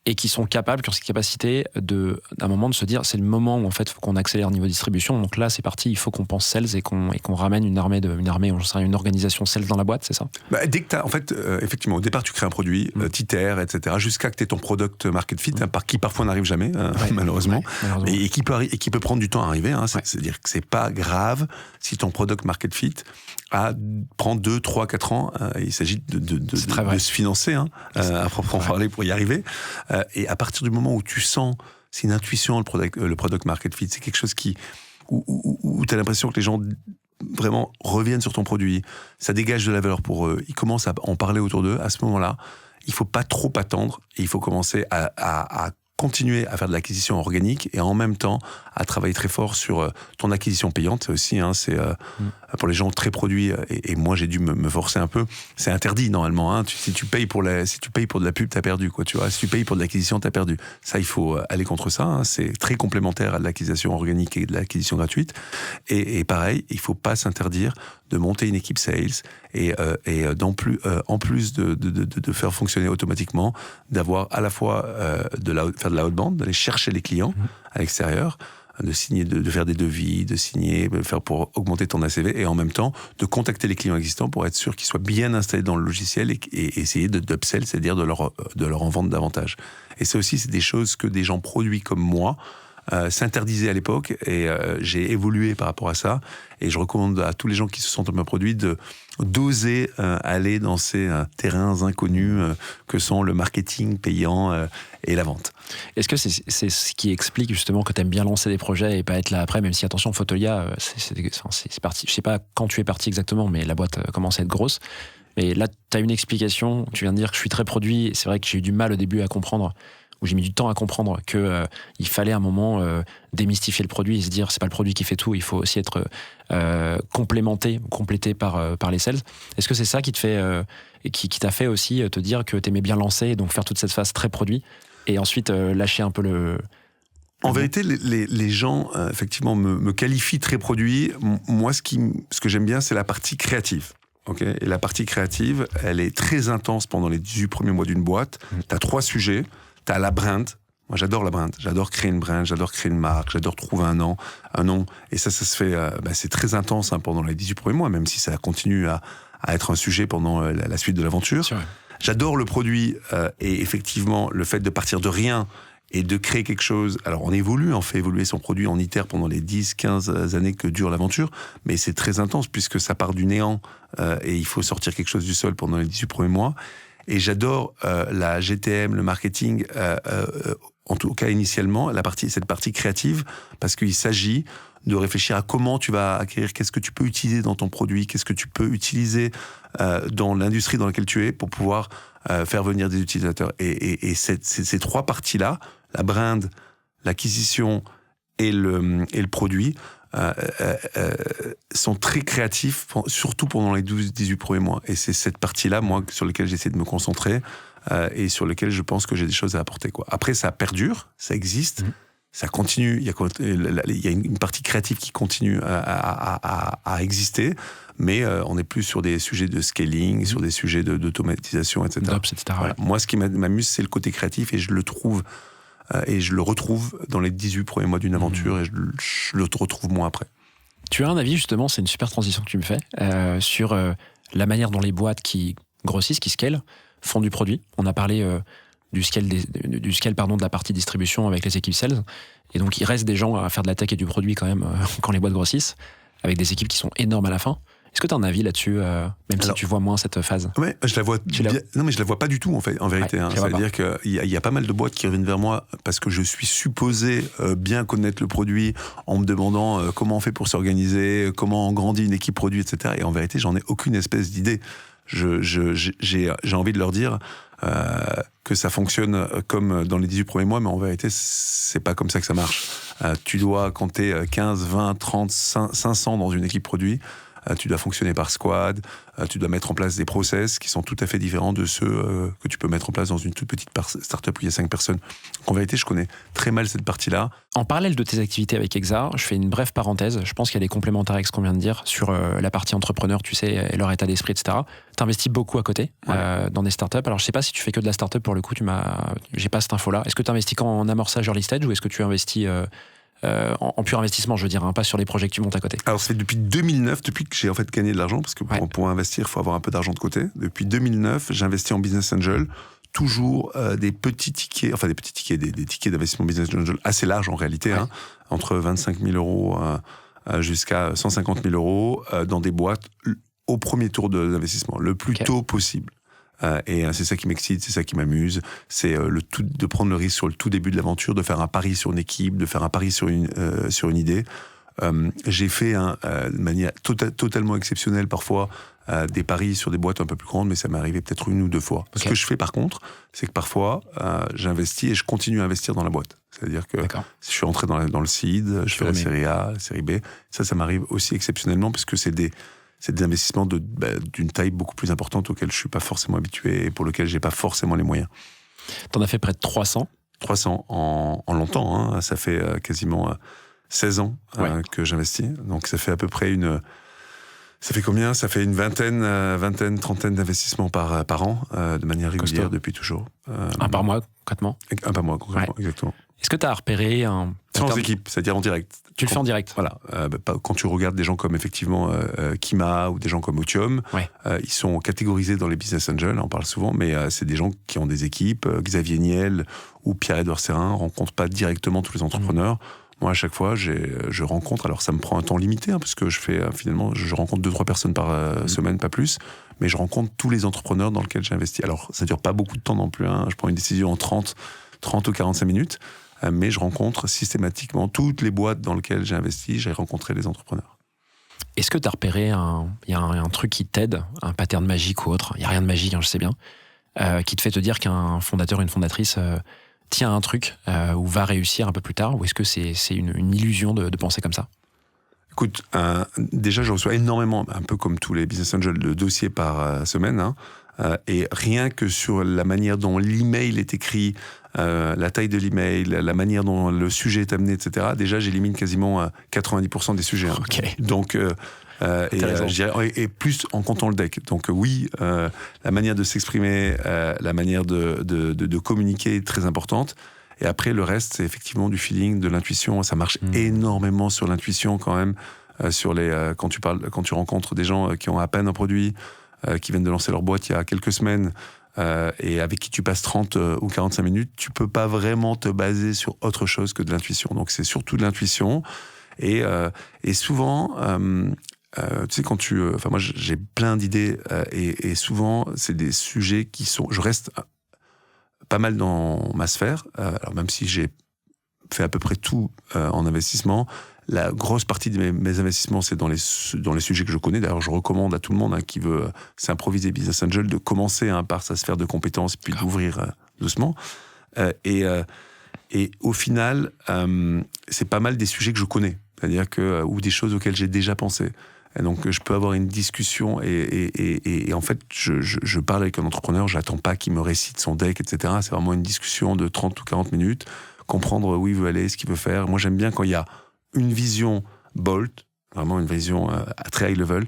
et qui sont capables, qui ont cette capacité à un moment de se dire, c'est le moment où en fait, il faut qu'on accélère niveau distribution. Donc là, c'est parti, il faut qu'on pense sales et qu'on ramène une organisation sales dans la boîte, c'est ça ? Dès que en fait, effectivement, au départ, tu crées un produit, t'itères, etc., jusqu'à que tu aies ton product market fit, qui parfois n'arrive jamais, malheureusement, et qui peut prendre du temps à arriver. C'est-à-dire que c'est pas grave si ton product market fit prend 2, 3, 4 ans. Il s'agit de se financer, à proprement parler, pour y arriver. Et à partir du moment où tu sens, c'est une intuition, le product market fit, c'est quelque chose où tu as l'impression que les gens vraiment reviennent sur ton produit, ça dégage de la valeur pour eux, ils commencent à en parler autour d'eux. À ce moment-là, il faut pas trop attendre et il faut commencer à continuer à faire de l'acquisition organique et en même temps à travailler très fort sur ton acquisition payante. C'est aussi, c'est pour les gens très produits, et moi j'ai dû me forcer un peu. C'est interdit normalement. Si tu payes pour de la pub, t'as perdu, quoi. Tu vois, si tu payes pour de l'acquisition, t'as perdu. Ça, il faut aller contre ça. C'est très complémentaire à de l'acquisition organique et de l'acquisition gratuite. Et pareil, il faut pas s'interdire de monter une équipe sales et en plus de faire fonctionner automatiquement, d'avoir à la fois faire de la outbound, d'aller chercher les clients à l'extérieur, de signer, de faire des devis, de signer, de faire pour augmenter ton ACV, et en même temps de contacter les clients existants pour être sûr qu'ils soient bien installés dans le logiciel et essayer d'upsell, c'est-à-dire de leur en vendre davantage. Et ça aussi, c'est des choses que des gens produits comme moi s'interdisaient à l'époque, et j'ai évolué par rapport à ça, et je recommande à tous les gens qui se sentent un peu produits d'oser aller dans ces terrains inconnus que sont le marketing payant et la vente. Est-ce que c'est ce qui explique justement que tu aimes bien lancer des projets et pas être là après, même si, attention, Fotolia, c'est parti, je sais pas quand tu es parti exactement, mais la boîte commence à être grosse. Mais là, tu as une explication, tu viens de dire que je suis très produit, c'est vrai que j'ai eu du mal au début à comprendre, où j'ai mis du temps à comprendre que il fallait à un moment démystifier le produit et se dire c'est pas le produit qui fait tout, il faut aussi être complété par les sales. Est-ce que c'est ça qui te fait qui t'a fait aussi te dire que t'aimais bien lancer et donc faire toute cette phase très produit et ensuite lâcher un peu le... En vérité, les gens effectivement me qualifient très produit. Moi, ce que j'aime bien, c'est la partie créative. Okay, et la partie créative, elle est très intense pendant les 18 premiers mois d'une boîte. T'as 3 sujets. T'as la brand. Moi, j'adore la brand. J'adore créer une brand, j'adore créer une marque, j'adore trouver un nom. Et ça se fait, c'est très intense pendant les 18 premiers mois, même si ça continue à être un sujet pendant la suite de l'aventure. J'adore le produit, et effectivement, le fait de partir de rien et de créer quelque chose. Alors, on fait évoluer son produit, on itère pendant les 10, 15 années que dure l'aventure, mais c'est très intense puisque ça part du néant, et il faut sortir quelque chose du sol pendant les 18 premiers mois. Et j'adore la GTM, le marketing, en tout cas initialement, cette partie créative, parce qu'il s'agit de réfléchir à comment tu vas acquérir, qu'est-ce que tu peux utiliser dans ton produit, qu'est-ce que tu peux utiliser dans l'industrie dans laquelle tu es pour pouvoir faire venir des utilisateurs. Et ces 3 parties-là, la brand, l'acquisition et le produit, sont très créatifs, surtout pendant les 12-18 premiers mois. Et c'est cette partie-là, moi, sur laquelle j'essaie de me concentrer et sur laquelle je pense que j'ai des choses à apporter, quoi. Après, ça perdure, ça existe, ça continue. Il y a une partie créative qui continue à exister, mais on n'est plus sur des sujets de scaling, sur des sujets d'automatisation, etc. Voilà. Moi, ce qui m'amuse, c'est le côté créatif, et je le trouve... et je le retrouve dans les 18 premiers mois d'une aventure, et je le retrouve moins après. Tu as un avis, justement, c'est une super transition que tu me fais, sur la manière dont les boîtes qui grossissent, qui scalent, font du produit. On a parlé du scale de la partie distribution avec les équipes sales, et donc il reste des gens à faire de la tech et du produit quand même quand les boîtes grossissent, avec des équipes qui sont énormes à la fin. Est-ce que tu as un avis là-dessus, même si tu vois moins cette phase? Oui, je la vois non, mais je la vois pas du tout, en vérité. Ouais, c'est-à-dire qu'il y a pas mal de boîtes qui reviennent vers moi parce que je suis supposé bien connaître le produit, en me demandant comment on fait pour s'organiser, comment on grandit une équipe produit, etc. Et en vérité, j'en ai aucune espèce d'idée. J'ai envie de leur dire que ça fonctionne comme dans les 18 premiers mois, mais en vérité, c'est pas comme ça que ça marche. Tu dois compter 15, 20, 30, 500 dans une équipe produit. Tu dois fonctionner par squad, tu dois mettre en place des process qui sont tout à fait différents de ceux que tu peux mettre en place dans une toute petite start-up où il y a 5 personnes. Donc, en vérité, je connais très mal cette partie-là. En parallèle de tes activités avec Exa, je fais une brève parenthèse. Je pense qu'il y a des complémentaires avec ce qu'on vient de dire sur la partie entrepreneur, tu sais, et leur état d'esprit, etc. Tu investis beaucoup à côté dans des startups. Alors, je sais pas si tu fais que de la startup pour le coup, j'ai pas cette info-là. Est-ce que tu investis qu'en amorçage early stage ou est-ce que tu investis en pur investissement, je veux dire, pas sur les projets que tu montes à côté? Alors, c'est depuis 2009, depuis que j'ai en fait gagné de l'argent, parce que pour investir, il faut avoir un peu d'argent de côté. Depuis 2009, j'investis en business angel, toujours des petits tickets, des tickets d'investissement business angel assez larges en réalité, entre 25 000 euros jusqu'à 150 000 euros dans des boîtes au premier tour d'investissement, le plus tôt possible. Et c'est ça qui m'excite, c'est ça qui m'amuse, c'est de prendre le risque sur le tout début de l'aventure, de faire un pari sur une équipe, de faire un pari sur une idée. J'ai fait de manière totalement exceptionnelle parfois des paris sur des boîtes un peu plus grandes, mais ça m'est arrivé peut-être 1 ou 2 fois. Ce que je fais par contre, c'est que parfois j'investis et je continue à investir dans la boîte. C'est-à-dire que si je suis rentré dans le seed, je fais la série A, la série B, ça m'arrive aussi exceptionnellement parce que c'est des investissements d'une taille beaucoup plus importante auxquels je suis pas forcément habitué et pour lesquels j'ai pas forcément les moyens. T'en as fait près de 300 en longtemps, hein. Ça fait quasiment 16 ans que j'investis. Donc ça fait à peu près ça fait combien? Ça fait une vingtaine, trentaine d'investissements par an, de manière régulière depuis toujours. Un par mois, concrètement? Un par mois, concrètement, exactement. Est-ce que tu as repéré un... Sans équipe, c'est-à-dire en direct. Tu le fais en direct. Voilà. Quand tu regardes des gens comme effectivement Kima ou des gens comme Otium, Ouais. ils sont catégorisés dans les business angels, on parle souvent, mais c'est des gens qui ont des équipes. Xavier Niel ou Pierre-Edouard Serrin ne rencontrent pas directement tous les entrepreneurs. Moi, à chaque fois, je rencontre, alors ça me prend un temps limité, parce que je fais finalement, je rencontre 2-3 personnes par semaine, pas plus, mais je rencontre tous les entrepreneurs dans lesquels j'ai investi. Alors, ça dure pas beaucoup de temps non plus, je prends une décision en 30 ou 45 minutes, mais je rencontre systématiquement toutes les boîtes dans lesquelles j'ai investi, j'ai rencontré les entrepreneurs. Est-ce que tu as repéré, il y a un truc qui t'aide, un pattern magique ou autre, il n'y a rien de magique, je sais bien, qui te fait te dire qu'un fondateur ou une fondatrice tient un truc ou va réussir un peu plus tard, ou est-ce que c'est une illusion de penser comme ça? Écoute, déjà je reçois énormément, un peu comme tous les business angels, de dossiers par semaine, et rien que sur la manière dont l'email est écrit, la taille de l'email, la manière dont le sujet est amené, etc. Déjà, j'élimine quasiment 90% des sujets. Okay. Donc, je dirais, et plus en comptant le deck. Donc oui, la manière de s'exprimer, la manière de communiquer est très importante. Et après, le reste, c'est effectivement du feeling, de l'intuition. Ça marche énormément sur l'intuition quand même. Quand tu rencontres des gens qui ont à peine un produit, qui viennent de lancer leur boîte il y a quelques semaines, et avec qui tu passes 30 ou 45 minutes, tu peux pas vraiment te baser sur autre chose que de l'intuition. Donc c'est surtout de l'intuition. Et souvent, tu sais, moi j'ai plein d'idées, et souvent c'est des sujets je reste pas mal dans ma sphère, alors même si j'ai fait à peu près tout en investissement, la grosse partie de mes investissements, c'est dans les sujets que je connais. D'ailleurs, je recommande à tout le monde qui veut s'improviser business angel de commencer par sa sphère de compétences, puis d'ouvrir doucement. Et au final, c'est pas mal des sujets que je connais, c'est-à-dire ou des choses auxquelles j'ai déjà pensé. Et donc, je peux avoir une discussion et en fait, je parle avec un entrepreneur, j'attends pas qu'il me récite son deck, etc. C'est vraiment une discussion de 30 ou 40 minutes, comprendre où il veut aller, ce qu'il veut faire. Moi, j'aime bien quand il y a une vision bold, vraiment une vision à très high level,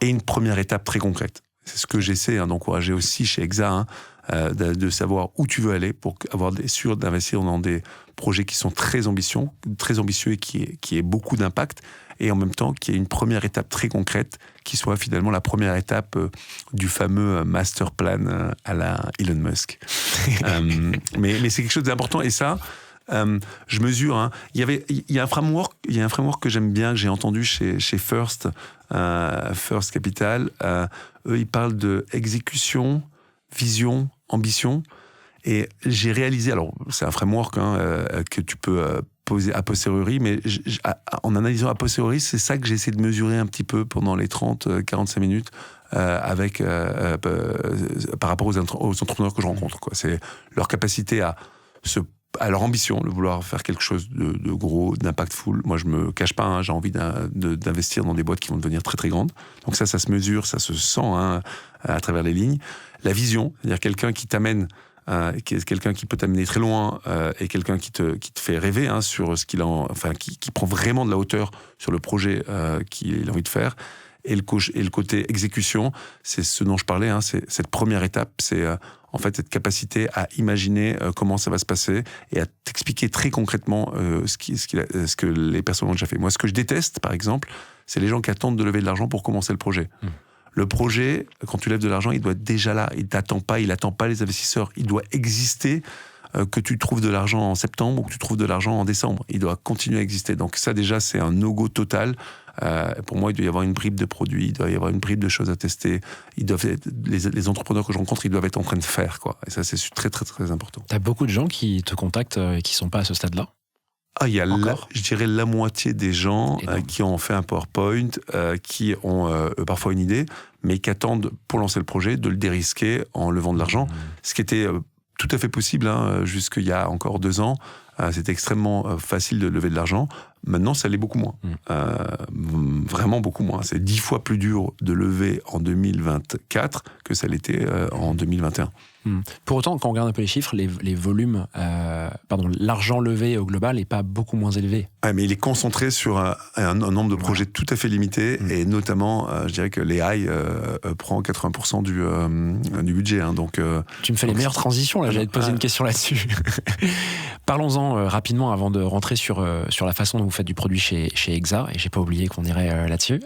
et une première étape très concrète. C'est ce que j'essaie d'encourager aussi chez Exa, de savoir où tu veux aller pour être sûr d'investir dans des projets qui sont très ambitieux et qui aient beaucoup d'impact, et en même temps qu'il y ait une première étape très concrète qui soit finalement la première étape du fameux master plan à la Elon Musk. Mais c'est quelque chose d'important, et ça, je mesure. Il y a un framework que j'aime bien, que j'ai entendu chez First Capital. Eux, ils parlent de exécution, vision, ambition. Et j'ai réalisé, alors c'est un framework que tu peux poser a posteriori, mais en analysant a posteriori, c'est ça que j'ai essayé de mesurer un petit peu pendant les 30-45 minutes par rapport aux entrepreneurs que je rencontre. C'est leur capacité à leur ambition, de vouloir faire quelque chose de gros, d'impactful. Moi, je me cache pas, j'ai envie d'investir dans des boîtes qui vont devenir très très grandes. Donc ça se mesure, ça se sent à travers les lignes. La vision, c'est-à-dire quelqu'un qui t'amène, quelqu'un qui peut t'amener très loin, et quelqu'un qui te fait rêver sur ce qui prend vraiment de la hauteur sur le projet qu'il a envie de faire. Et le côté exécution, c'est ce dont je parlais, c'est cette première étape, c'est en fait cette capacité à imaginer comment ça va se passer et à t'expliquer très concrètement ce que les personnes ont déjà fait. Moi, ce que je déteste, par exemple, c'est les gens qui attendent de lever de l'argent pour commencer le projet. Le projet, quand tu lèves de l'argent, il doit être déjà là. Il t'attend pas, il attend pas les investisseurs. Il doit exister, que tu trouves de l'argent en septembre ou que tu trouves de l'argent en décembre. Il doit continuer à exister. Donc ça, déjà, c'est un no-go total. Pour moi, il doit y avoir une bribe de produits, il doit y avoir une bribe de choses à tester. Les entrepreneurs que je rencontre, ils doivent être en train de faire, quoi. Et ça, c'est très, très, très important. T'as beaucoup de gens qui te contactent et qui sont pas à ce stade-là? Il y a je dirais la moitié des gens qui ont fait un PowerPoint, qui ont parfois une idée, mais qui attendent pour lancer le projet de le dérisquer en levant de l'argent. Ce qui était tout à fait possible jusqu'il y a encore 2 ans. C'était extrêmement facile de lever de l'argent. Maintenant, ça l'est beaucoup moins. Vraiment beaucoup moins. C'est 10 fois plus dur de lever en 2024 que ça l'était en 2021. Pour autant, quand on regarde un peu les chiffres, les volumes, l'argent levé au global n'est pas beaucoup moins élevé. Mais il est concentré sur un nombre de projets tout à fait limité, et notamment, je dirais que l'AI prend 80% du budget. Donc, tu me fais les meilleures transitions, là. J'allais te poser une question là-dessus. Parlons-en temps rapidement avant de rentrer sur la façon dont vous faites du produit chez Exa, et j'ai pas oublié qu'on irait là-dessus.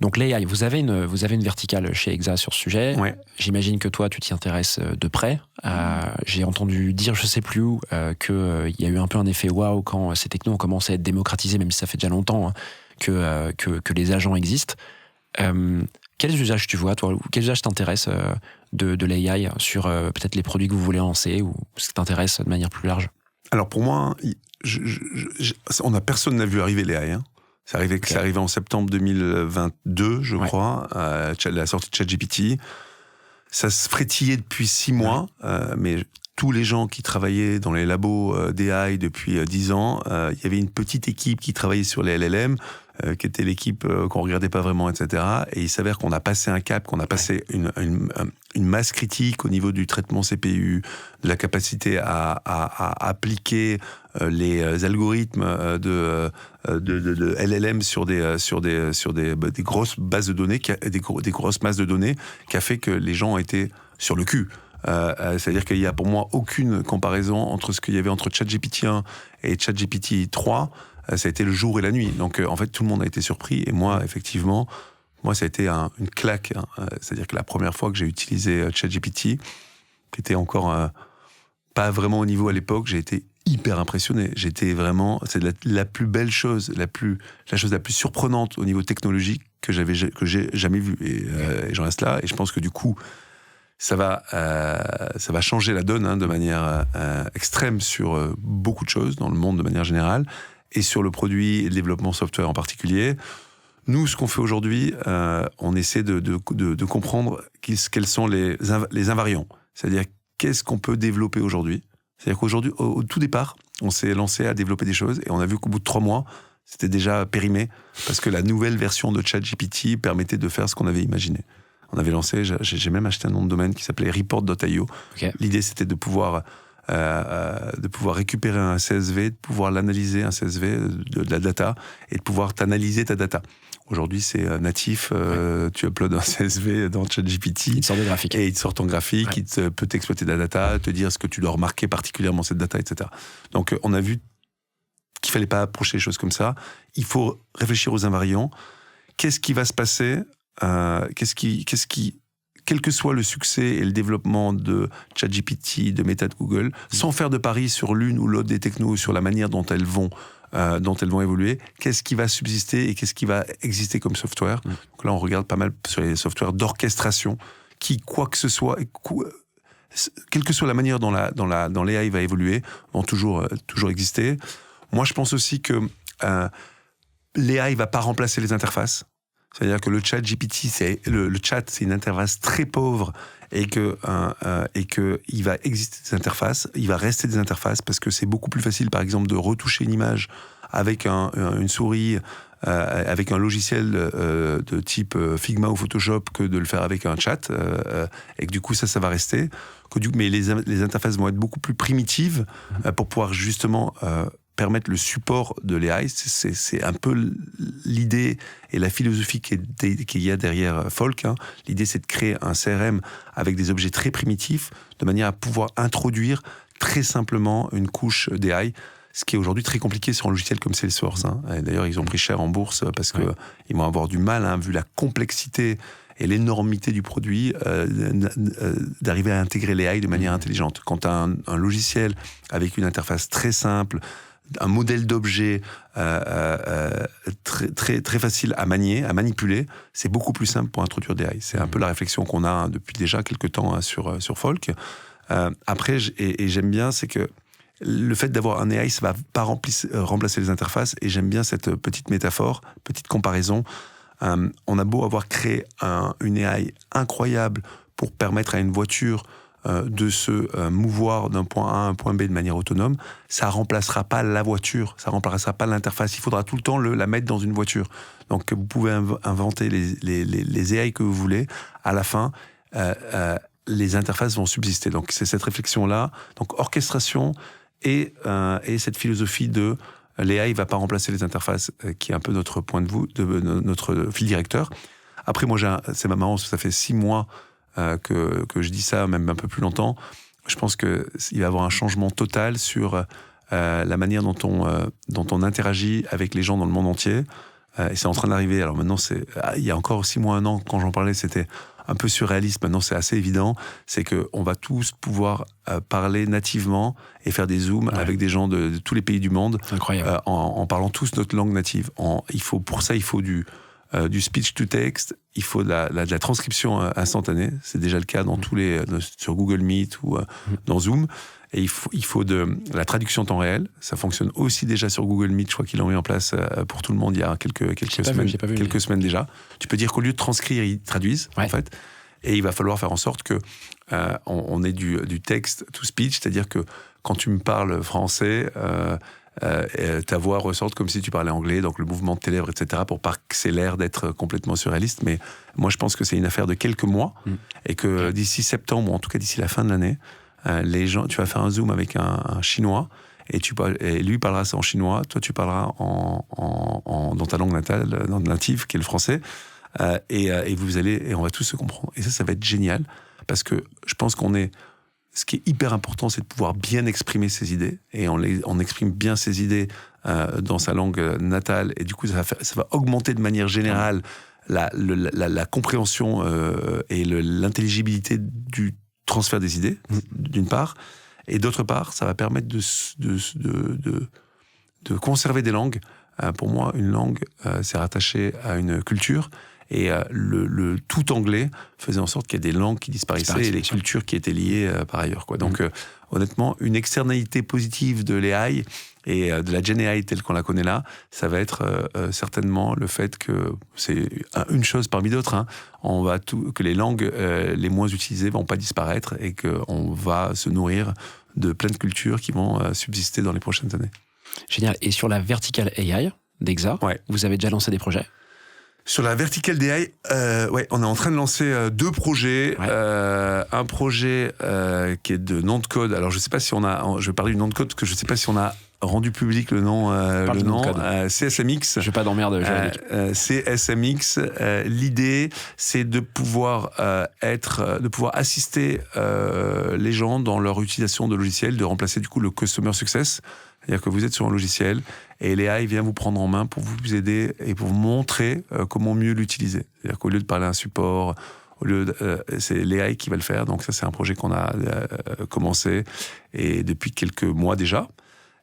Donc l'AI, vous avez une verticale chez Exa sur ce sujet. Ouais. J'imagine que toi, tu t'y intéresses de près. J'ai entendu dire, je sais plus où, qu'il y a eu un peu un effet waouh quand ces technos ont commencé à être démocratisés, même si ça fait déjà longtemps hein, que les agents existent. Quels usages tu vois, toi? Quels usages t'intéressent de l'AI sur peut-être les produits que vous voulez lancer ou ce qui t'intéresse de manière plus large? Alors pour moi, personne n'a vu arriver l'AI. Hein. C'est arrivé en septembre 2022, je crois, la sortie de ChatGPT. Ça se frétillait depuis 6 mois, mais tous les gens qui travaillaient dans les labos d'AI depuis 10 ans, il y avait une petite équipe qui travaillait sur les LLM, qui était l'équipe qu'on regardait pas vraiment, etc. Et il s'avère qu'on a passé un cap, qu'on a passé une masse critique au niveau du traitement CPU, de la capacité à appliquer les algorithmes de LLM sur des grosses bases de données, des grosses masses de données, qui a fait que les gens ont été sur le cul. C'est-à-dire qu'il y a pour moi aucune comparaison entre ce qu'il y avait entre ChatGPT 1 et ChatGPT 3. Ça a été le jour et la nuit. Donc, en fait, tout le monde a été surpris. Et moi, effectivement, ça a été une claque. Hein. C'est-à-dire que la première fois que j'ai utilisé ChatGPT, qui était encore pas vraiment au niveau à l'époque, j'ai été hyper impressionné. C'est la plus belle chose, la chose la plus surprenante au niveau technologique que j'ai jamais vue. Et j'en reste là. Et je pense que du coup, ça va changer la donne de manière extrême sur beaucoup de choses dans le monde de manière générale. Et sur le produit et le développement software en particulier. Nous, ce qu'on fait aujourd'hui, on essaie de comprendre quels sont les invariants. C'est-à-dire, qu'est-ce qu'on peut développer aujourd'hui? C'est-à-dire qu'aujourd'hui, au tout départ, on s'est lancé à développer des choses et on a vu qu'au bout de 3 mois, c'était déjà périmé parce que la nouvelle version de ChatGPT permettait de faire ce qu'on avait imaginé. On avait lancé, j'ai même acheté un nom de domaine qui s'appelait report.io. Okay. L'idée, c'était de pouvoir récupérer un CSV, de pouvoir l'analyser, un CSV, de la data, et de pouvoir t'analyser ta data. Aujourd'hui, c'est natif, tu uploads un CSV dans ChatGPT. Il te sort des graphiques. Et il te sort ton graphique, il peut t'exploiter la data, te dire ce que tu dois remarquer particulièrement cette data, etc. Donc, on a vu qu'il ne fallait pas approcher les choses comme ça. Il faut réfléchir aux invariants. Qu'est-ce qui va se passer quel que soit le succès et le développement de ChatGPT, de Meta, de Google, sans faire de paris sur l'une ou l'autre des technos, sur la manière dont elles vont évoluer, qu'est-ce qui va subsister et qu'est-ce qui va exister comme software. Donc là, on regarde pas mal sur les softwares d'orchestration qui, quoi que ce soit, quelle que soit la manière dont l'AI va évoluer, vont toujours exister. Moi, je pense aussi que l'AI va pas remplacer les interfaces. C'est-à-dire que le chat GPT, le chat, c'est une interface très pauvre et que il va exister des interfaces, il va rester des interfaces parce que c'est beaucoup plus facile, par exemple, de retoucher une image avec une souris, avec un logiciel de type Figma ou Photoshop que de le faire avec un chat, et que du coup, ça va rester. Mais les interfaces vont être beaucoup plus primitives pour pouvoir justement permettre le support de l'AI. C'est un peu l'idée et la philosophie qu'il y a derrière Folk. Hein. L'idée, c'est de créer un CRM avec des objets très primitifs, de manière à pouvoir introduire très simplement une couche d'AI, ce qui est aujourd'hui très compliqué sur un logiciel comme Salesforce. Hein. Et d'ailleurs, ils ont pris cher en bourse parce qu'ils vont avoir du mal, vu la complexité et l'énormité du produit, d'arriver à intégrer l'AI de manière intelligente. Quand tu as un logiciel avec une interface très simple, un modèle d'objet très, très facile à manier, à manipuler, c'est beaucoup plus simple pour introduire des AI. C'est un peu la réflexion qu'on a depuis déjà quelques temps sur Folk. Après, et j'aime bien, c'est que le fait d'avoir un AI, ça ne va pas remplacer les interfaces, et j'aime bien cette petite métaphore, petite comparaison. On a beau avoir créé une AI incroyable pour permettre à une voiture de se mouvoir d'un point A à un point B de manière autonome, ça remplacera pas la voiture, ça remplacera pas l'interface. Il faudra tout le temps la mettre dans une voiture. Donc vous pouvez inventer les AI que vous voulez. À la fin, les interfaces vont subsister. Donc c'est cette réflexion-là. Donc orchestration et cette philosophie de l'AI ne va pas remplacer les interfaces, qui est un peu notre point de vue, notre fil directeur. Après, moi, c'est marrant, ça fait 6 mois que je dis ça, même un peu plus longtemps. je pense qu'il va y avoir un changement total sur la manière dont on interagit avec les gens dans le monde entier. Et c'est en train d'arriver. Alors maintenant, il y a encore 6 mois, 1 an, quand j'en parlais, c'était un peu surréaliste. Maintenant, c'est assez évident. C'est qu'on va tous pouvoir parler nativement et faire des zooms avec des gens de tous les pays du monde. Incroyable. En parlant tous notre langue native. Pour ça, il faut du speech to text, il faut de la transcription instantanée. C'est déjà le cas sur Google Meet ou dans Zoom. Et il faut de la traduction en temps réel. Ça fonctionne aussi déjà sur Google Meet. Je crois qu'ils l'ont mis en place pour tout le monde il y a quelques semaines déjà. Tu peux dire qu'au lieu de transcrire, ils traduisent, en fait. Et il va falloir faire en sorte que on ait du text to speech, c'est-à-dire que quand tu me parles français, ta voix ressorte comme si tu parlais anglais, donc le mouvement de tes lèvres, etc., pour pas que c'est l'air d'être complètement surréaliste. Mais moi, je pense que c'est une affaire de quelques mois et que d'ici septembre, ou en tout cas d'ici la fin de l'année, les gens, tu vas faire un zoom avec un Chinois et lui parlera ça en chinois, toi tu parleras dans ta langue natale, native, qui est le français, et on va tous se comprendre. Et ça va être génial parce que je pense ce qui est hyper important, c'est de pouvoir bien exprimer ses idées, et on exprime bien ses idées dans sa langue natale, et du coup ça va augmenter de manière générale la compréhension et l'intelligibilité du transfert des idées, d'une part, et d'autre part, ça va permettre de conserver des langues. Pour moi, une langue, c'est rattaché à une culture, et le tout anglais faisait en sorte qu'il y ait des langues qui disparaissaient et des cultures qui étaient liées par ailleurs, quoi. Donc, honnêtement, une externalité positive de l'AI et de la Gen AI telle qu'on la connaît là, ça va être certainement le fait que c'est une chose parmi d'autres, hein, que les langues les moins utilisées vont pas disparaître et qu'on va se nourrir de plein de cultures qui vont subsister dans les prochaines années. Génial. Et sur la verticale AI d'Exa, vous avez déjà lancé des projets ? Sur la verticale d'AI, on est en train de lancer 2 projets. Un projet qui est de nom de code. Alors, je sais pas si je vais parler du nom de code parce que je sais pas si on a rendu public le nom. CSMX. Je vais pas d'emmerde. CSMX. L'idée, c'est de pouvoir assister les gens dans leur utilisation de logiciels, de remplacer du coup le customer success. C'est-à-dire que vous êtes sur un logiciel et l'AI vient vous prendre en main pour vous aider et pour vous montrer comment mieux l'utiliser. C'est-à-dire qu'au lieu de parler à un support, c'est l'AI qui va le faire. Donc ça, c'est un projet qu'on a commencé et depuis quelques mois déjà.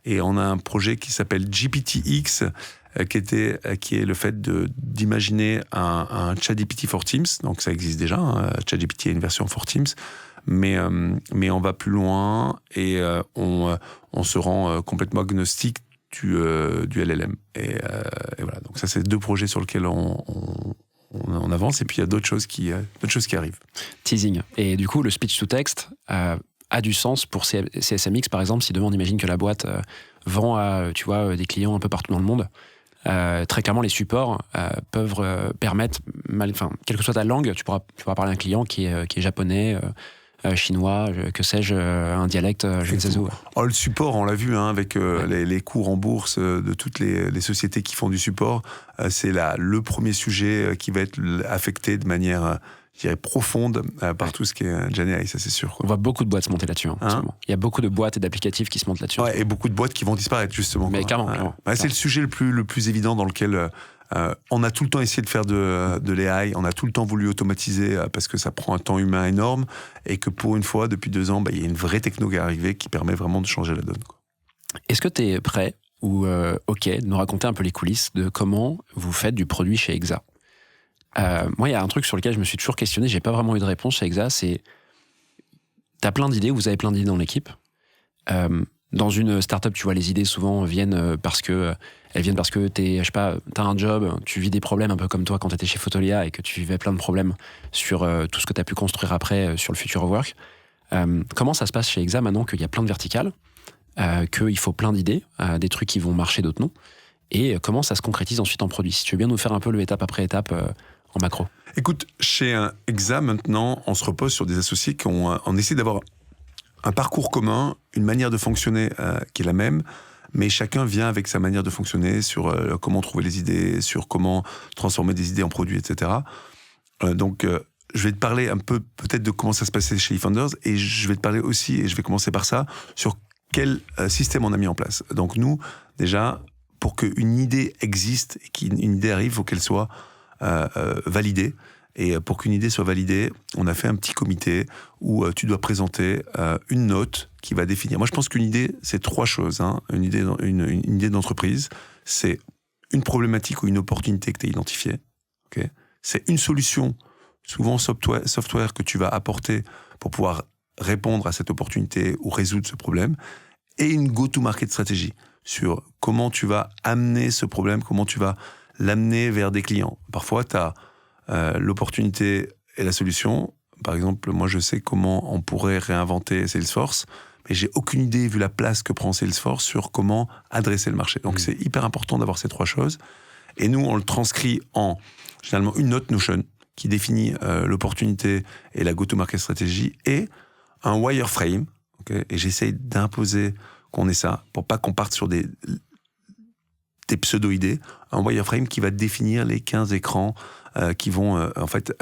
Et on a un projet qui s'appelle GPTX, qui est le fait d'imaginer un ChatGPT for Teams. Donc ça existe déjà, hein. ChatGPT a une version for Teams. Mais on va plus loin et on se rend complètement agnostique du LLM. Et voilà. Donc ça, c'est 2 projets sur lesquels on avance. Et puis il y a d'autres choses qui arrivent. Teasing. Et du coup, le speech to text a du sens pour CSMX, par exemple, si demain on imagine que la boîte vend à des clients un peu partout dans le monde. Très clairement, les supports peuvent permettre, quelle que soit ta langue, tu pourras parler à un client qui est japonais, chinois, que sais-je, un dialecte, je ne sais où. Le support, on l'a vu avec les cours en bourse de toutes les sociétés qui font du support, c'est le premier sujet qui va être affecté de manière, je dirais, profonde par tout ce qui est Gen AI, ça c'est sûr, quoi. On voit beaucoup de boîtes se monter là-dessus. En ce moment. Il y a beaucoup de boîtes et d'applicatifs qui se montent là-dessus. Et beaucoup de boîtes qui vont disparaître, justement. Mais carrément. C'est le sujet le plus évident dans lequel on a tout le temps essayé de faire de l'AI, on a tout le temps voulu automatiser parce que ça prend un temps humain énorme et que pour une fois, depuis 2 ans, il y a une vraie techno qui est arrivée qui permet vraiment de changer la donne, quoi. Est-ce que tu es prêt ou OK de nous raconter un peu les coulisses de comment vous faites du produit chez Exa ? Moi, il y a un truc sur lequel je me suis toujours questionné, j'ai pas vraiment eu de réponse chez Exa, c'est t'as plein d'idées, vous avez plein d'idées dans l'équipe. Dans une startup, tu vois, les idées souvent viennent parce que t'as un job, tu vis des problèmes un peu comme toi quand t'étais chez Fotolia et que tu vivais plein de problèmes sur tout ce que t'as pu construire après sur le future of work. Comment ça se passe chez Exa maintenant qu'il y a plein de verticales, qu'il faut plein d'idées, des trucs qui vont marcher, d'autres non, et comment ça se concrétise ensuite en produit? Si tu veux bien nous faire un peu le étape après étape en macro. Écoute, chez Exa maintenant, on se repose sur des associés on essaie d'avoir un parcours commun, une manière de fonctionner qui est la même, mais chacun vient avec sa manière de fonctionner sur comment trouver les idées, sur comment transformer des idées en produits, etc. Donc je vais te parler un peu peut-être de comment ça se passait chez eFounders, et je vais te parler aussi, et je vais commencer par ça, sur quel système on a mis en place. Donc nous, déjà, pour qu'une idée existe et qu'une idée arrive, il faut qu'elle soit validée. Et pour qu'une idée soit validée, on a fait un petit comité où tu dois présenter une note qui va définir. Moi, je pense qu'une idée, c'est 3 choses. Hein. Une idée d'entreprise, c'est une problématique ou une opportunité que tu as identifiée. Okay, c'est une solution, souvent software que tu vas apporter pour pouvoir répondre à cette opportunité ou résoudre ce problème, et une go-to-market stratégie sur comment tu vas amener ce problème, comment tu vas l'amener vers des clients. Parfois, tu as l'opportunité et la solution. Par exemple, moi, je sais comment on pourrait réinventer Salesforce, mais j'ai aucune idée, vu la place que prend Salesforce, sur comment adresser le marché. Donc, c'est hyper important d'avoir ces 3 choses. Et nous, on le transcrit en, généralement, une note Notion qui définit l'opportunité et la go-to-market stratégie, et un wireframe. Okay, et j'essaye d'imposer qu'on ait ça, pour pas qu'on parte sur des pseudo-idées. Un wireframe qui va définir les 15 écrans qui vont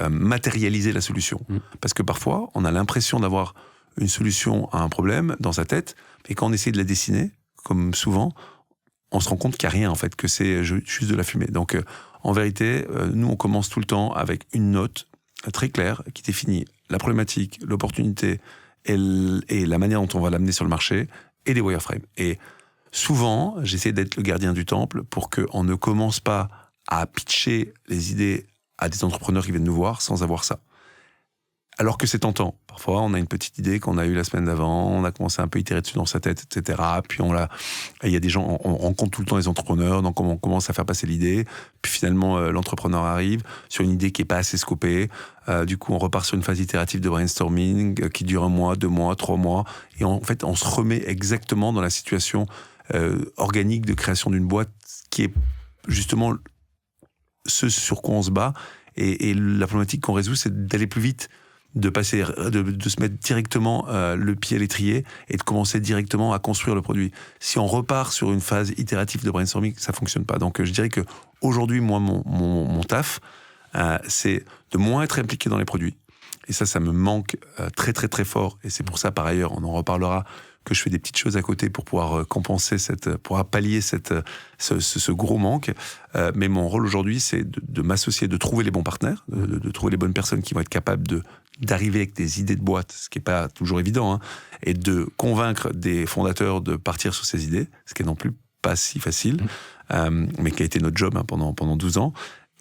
matérialiser la solution. Parce que parfois, on a l'impression d'avoir une solution à un problème dans sa tête, mais quand on essaie de la dessiner, comme souvent, on se rend compte qu'il n'y a rien, en fait, que c'est juste de la fumée. Donc, en vérité, nous, on commence tout le temps avec une note très claire qui définit la problématique, l'opportunité et la manière dont on va l'amener sur le marché, et des wireframes. Et souvent, j'essaie d'être le gardien du temple pour qu'on ne commence pas à pitcher les idées à des entrepreneurs qui viennent nous voir sans avoir ça. Alors que c'est tentant. Parfois, on a une petite idée qu'on a eue la semaine d'avant, on a commencé à un peu itérer dessus dans sa tête, etc. Puis il y a des gens, on rencontre tout le temps les entrepreneurs, donc on commence à faire passer l'idée. Puis finalement, l'entrepreneur arrive sur une idée qui est pas assez scopée. Du coup, on repart sur une phase itérative de brainstorming qui dure 1 mois, 2 mois, 3 mois. Et en fait, on se remet exactement dans la situation organique de création d'une boîte qui est justement ce sur quoi on se bat. Et la problématique qu'on résout, c'est d'aller plus vite, de se mettre directement le pied à l'étrier et de commencer directement à construire le produit. Si on repart sur une phase itérative de brainstorming, ça fonctionne pas. Donc je dirais que aujourd'hui, moi, mon taf, c'est de moins être impliqué dans les produits. Et ça me manque très très très fort. Et c'est pour ça, par ailleurs, on en reparlera, que je fais des petites choses à côté pour pouvoir compenser pour pallier ce gros manque. Mais mon rôle aujourd'hui, c'est de m'associer, de trouver les bons partenaires, de trouver les bonnes personnes qui vont être capables d'arriver avec des idées de boîte, ce qui n'est pas toujours évident, hein, et de convaincre des fondateurs de partir sur ces idées, ce qui n'est non plus pas si facile, mais qui a été notre job, hein, pendant 12 ans,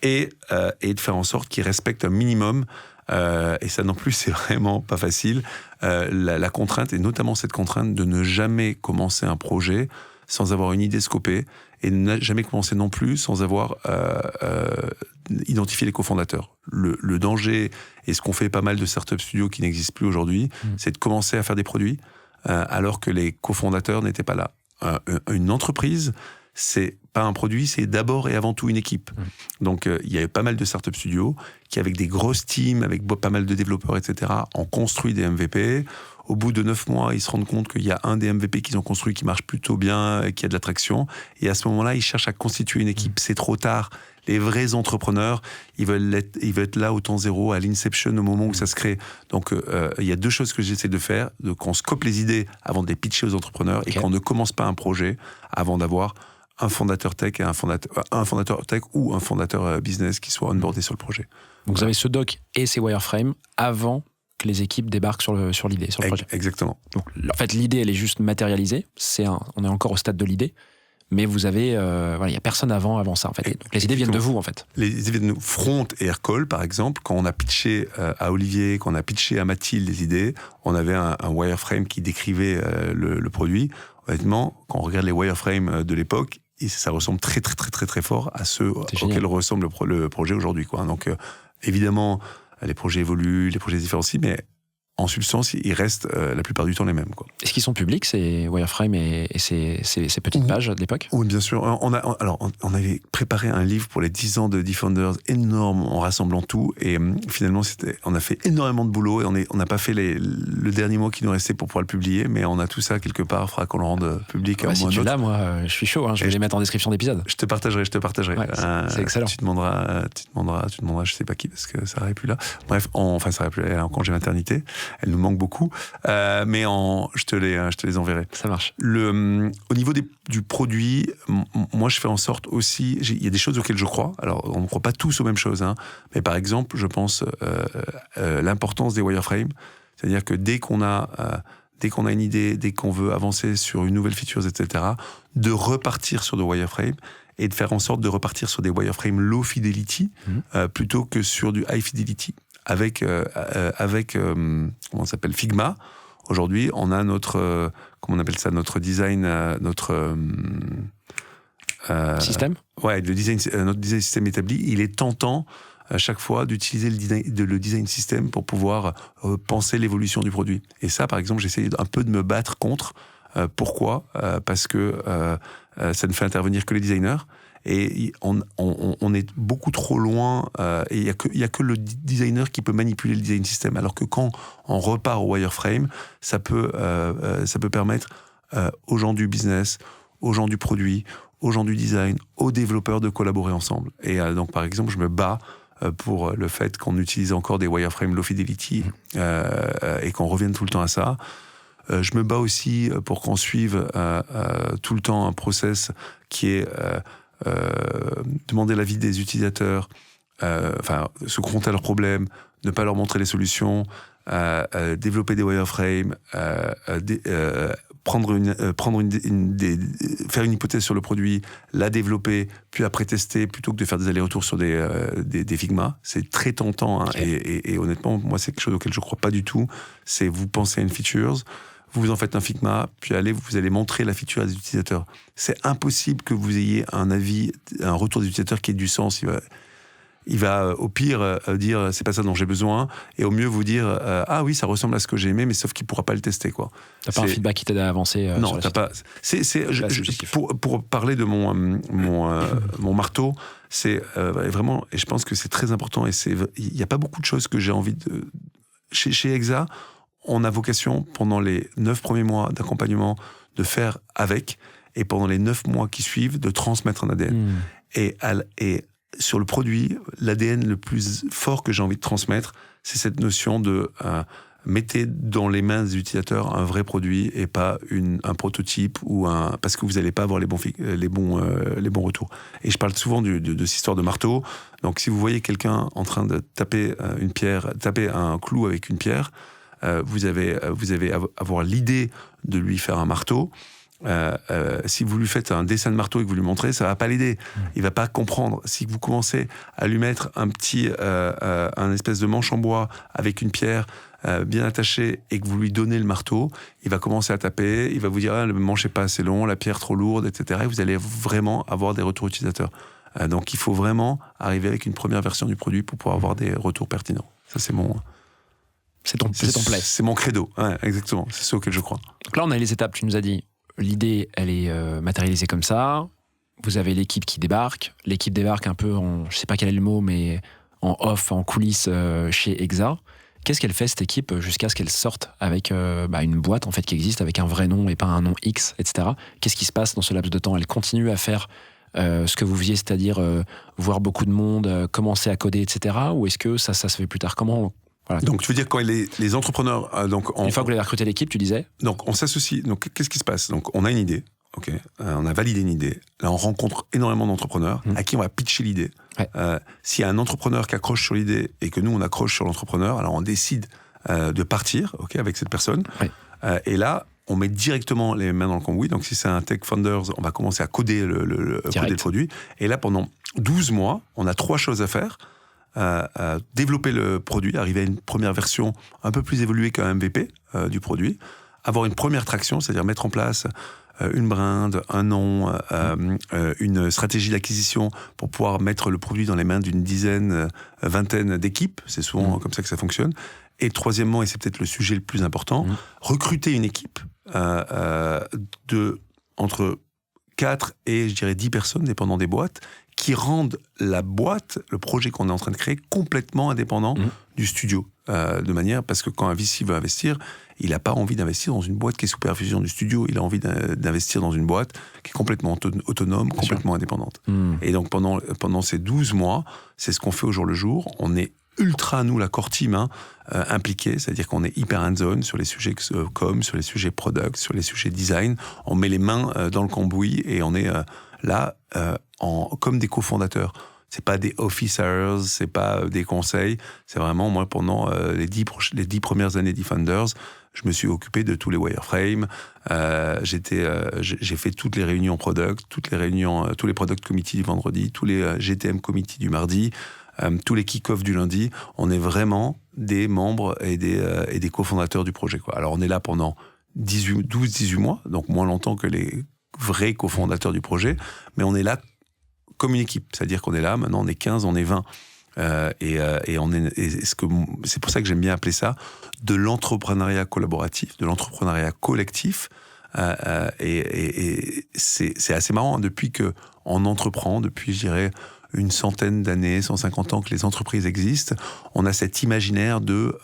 et de faire en sorte qu'ils respectent un minimum. Et ça non plus, c'est vraiment pas facile. La contrainte, et notamment cette contrainte de ne jamais commencer un projet sans avoir une idée scopée, et ne jamais commencer non plus sans avoir identifié les cofondateurs. Le danger, et ce qu'on fait pas mal de startup studios qui n'existent plus aujourd'hui, c'est de commencer à faire des produits alors que les cofondateurs n'étaient pas là. Une entreprise, c'est pas un produit, c'est d'abord et avant tout une équipe. Donc, il y avait pas mal de startup studios qui, avec des grosses teams, avec pas mal de développeurs, etc., ont construit des MVP. Au bout de 9 mois, ils se rendent compte qu'il y a un des MVP qu'ils ont construit qui marche plutôt bien, qui a de l'attraction. Et à ce moment-là, ils cherchent à constituer une équipe. C'est trop tard. Les vrais entrepreneurs, ils veulent être là au temps zéro, à l'inception, au moment où ça se crée. Donc, il y a 2 choses que j'essaie de faire, qu'on scope les idées avant de les pitcher aux entrepreneurs, et qu'on ne commence pas un projet avant d'avoir un fondateur tech et un fondateur tech ou un fondateur business qui soit onboardé sur le projet. Donc vous avez ce doc et ces wireframes avant que les équipes débarquent sur l'idée, sur le projet. Exactement. Donc en fait, l'idée, elle est juste matérialisée. On est encore au stade de l'idée. Mais vous avez, il n'y a personne avant ça, en fait. Donc les idées viennent de vous, en fait. Les idées viennent de nous. Front et Aircall, par exemple, quand on a pitché à Olivier, quand on a pitché à Mathilde les idées, on avait un wireframe qui décrivait le produit. Honnêtement, quand on regarde les wireframes de l'époque, et ça ressemble très très très très très fort à ceux auxquels ressemble le projet aujourd'hui, quoi. Donc évidemment, les projets évoluent, les projets se différencient, mais en substance, ils restent la plupart du temps les mêmes, quoi. Est-ce qu'ils sont publics, ces wireframes et ces petites pages de l'époque? Oui, bien sûr. On avait préparé un livre pour les 10 ans de Defenders énorme en rassemblant tout. Et finalement, on a fait énormément de boulot et on n'a pas fait le dernier mot qui nous restait pour pouvoir le publier. Mais on a tout ça quelque part. Il faudra qu'on le rende public. Ouais, si tu l'as, moi, je suis chaud. Je vais les mettre en description d'épisode. Je te partagerai. Ouais, c'est excellent. Tu demanderas, je sais pas qui, parce que Sarah est plus là. Bref, Sarah est plus là, elle est en congé maternité. Elle nous manque beaucoup. Mais je te les enverrai. Ça marche. Au niveau du produit, moi je fais en sorte aussi, il y a des choses auxquelles je crois. Alors on ne croit pas tous aux mêmes choses, hein, mais par exemple, je pense l'importance des wireframes. C'est-à-dire que dès qu'on a une idée, dès qu'on veut avancer sur une nouvelle feature, etc., de repartir sur des wireframes et de faire en sorte de repartir sur des wireframes low fidelity plutôt que sur du high fidelity. Avec comment ça s'appelle, Figma. Aujourd'hui, on a notre comment on appelle ça, notre design, système. Ouais, notre design système établi. Il est tentant à chaque fois d'utiliser le design system pour pouvoir penser l'évolution du produit. Et ça, par exemple, j'essaie un peu de me battre contre. Pourquoi ? Parce que ça ne fait intervenir que les designers. Et on est beaucoup trop loin, et il y a que le designer qui peut manipuler le design system. Alors que quand on repart au wireframe, ça peut permettre aux gens du business, aux gens du produit, aux gens du design, aux développeurs de collaborer ensemble. Et donc, par exemple, je me bats pour le fait qu'on utilise encore des wireframes low fidelity et qu'on revienne tout le temps à ça. Je me bats aussi pour qu'on suive tout le temps un process qui est demander l'avis des utilisateurs, se confronter à leurs problèmes, ne pas leur montrer les solutions, développer des wireframes, faire une hypothèse sur le produit, la développer, puis après tester, plutôt que de faire des allers-retours sur des Figma. C'est très tentant, hein, et honnêtement, moi, c'est quelque chose auquel je ne crois pas du tout. C'est vous pensez à une feature, vous en faites un Figma, puis vous allez montrer la feature à des utilisateurs. C'est impossible que vous ayez un avis, un retour des utilisateurs qui ait du sens. Il va au pire dire c'est pas ça dont j'ai besoin, et au mieux vous dire ah oui, ça ressemble à ce que j'ai aimé, mais sauf qu'il pourra pas le tester, quoi. T'as pas un feedback qui t'aide à avancer non, t'as pas. Pour parler de mon marteau, c'est vraiment, et je pense que c'est très important, et il n'y a pas beaucoup de choses que j'ai envie de. Chez Exa, on a vocation, pendant les 9 premiers mois d'accompagnement, de faire avec, et pendant les 9 mois qui suivent, de transmettre un ADN. Et sur le produit, l'ADN le plus fort que j'ai envie de transmettre, c'est cette notion de mettez dans les mains des utilisateurs un vrai produit et pas un prototype parce que vous n'allez pas avoir les bons retours. Et je parle souvent de cette histoire de marteau. Donc si vous voyez quelqu'un en train de taper un clou avec une pierre, vous avez avoir l'idée de lui faire un marteau. Si vous lui faites un dessin de marteau et que vous lui montrez, ça va pas l'aider. Il va pas comprendre. Si vous commencez à lui mettre un espèce de manche en bois avec une pierre bien attachée et que vous lui donnez le marteau, il va commencer à taper. Il va vous dire le manche est pas assez long, la pierre trop lourde, etc. Et vous allez vraiment avoir des retours utilisateurs. Donc il faut vraiment arriver avec une première version du produit pour pouvoir avoir des retours pertinents. Ça c'est ton play. C'est mon credo. Ouais, exactement. C'est ce auquel je crois. Donc là on a les étapes. Tu nous as dit. L'idée, elle est matérialisée comme ça. Vous avez l'équipe qui débarque. L'équipe débarque un peu je sais pas quel est le mot, mais en off, en coulisses chez Exa. Qu'est-ce qu'elle fait, cette équipe, jusqu'à ce qu'elle sorte avec une boîte en fait qui existe, avec un vrai nom et pas un nom X, etc. Qu'est-ce qui se passe dans ce laps de temps ? Elle continue à faire ce que vous faisiez, c'est-à-dire voir beaucoup de monde, commencer à coder, etc. Ou est-ce que ça se fait plus tard ? Comment ? Voilà. Donc, tu veux dire quand les entrepreneurs... Une fois que vous avez recruté l'équipe, tu disais ? Donc, on s'associe. Donc, qu'est-ce qui se passe ? Donc, on a une idée. Ok, on a validé une idée. Là, on rencontre énormément d'entrepreneurs à qui on va pitcher l'idée. Ouais. S'il y a un entrepreneur qui accroche sur l'idée et que nous, on accroche sur l'entrepreneur, alors on décide de partir avec cette personne. Ouais. Et là, on met directement les mains dans le cambouis. Donc, si c'est un Tech Founders, on va commencer à coder coder le produit. Et là, pendant 12 mois, on a 3 choses à faire. Développer le produit, arriver à une première version un peu plus évoluée qu'un MVP du produit, avoir une première traction, c'est-à-dire mettre en place une brinde, un nom, une stratégie d'acquisition pour pouvoir mettre le produit dans les mains d'une dizaine, vingtaine d'équipes. C'est souvent comme ça que ça fonctionne. Et troisièmement, et c'est peut-être le sujet le plus important, recruter une équipe de entre 4 et, je dirais, 10 personnes, dépendant des boîtes, qui rendent la boîte, le projet qu'on est en train de créer, complètement indépendant du studio. De manière, parce que quand un VC veut investir, il n'a pas envie d'investir dans une boîte qui est sous perfusion du studio, il a envie d'investir dans une boîte qui est complètement autonome, complètement indépendante. Et donc pendant ces 12 mois, c'est ce qu'on fait au jour le jour. On est ultra, nous, la core team, impliqués, c'est-à-dire qu'on est hyper hands-on sur les sujets com, sur les sujets product, sur les sujets design. On met les mains dans le cambouis et on est là comme des cofondateurs. C'est pas des officers, c'est pas des conseils. C'est vraiment, moi, pendant les 10 premières années d'eFounders, je me suis occupé de tous les wireframes. J'ai fait toutes les réunions product, toutes les réunions, tous les product committee du vendredi, tous les GTM committee du mardi, tous les kick-off du lundi. On est vraiment des membres et des cofondateurs du projet, quoi. Alors, on est là pendant 12-18 mois, donc moins longtemps que les vrais cofondateurs du projet, mais on est là comme une équipe, c'est-à-dire qu'on est là, maintenant on est 15, on est 20. C'est pour ça que j'aime bien appeler ça de l'entrepreneuriat collaboratif, de l'entrepreneuriat collectif. Et c'est assez marrant, depuis qu'on entreprend, depuis, je dirais, une centaine d'années, 150 ans que les entreprises existent, on a cet imaginaire de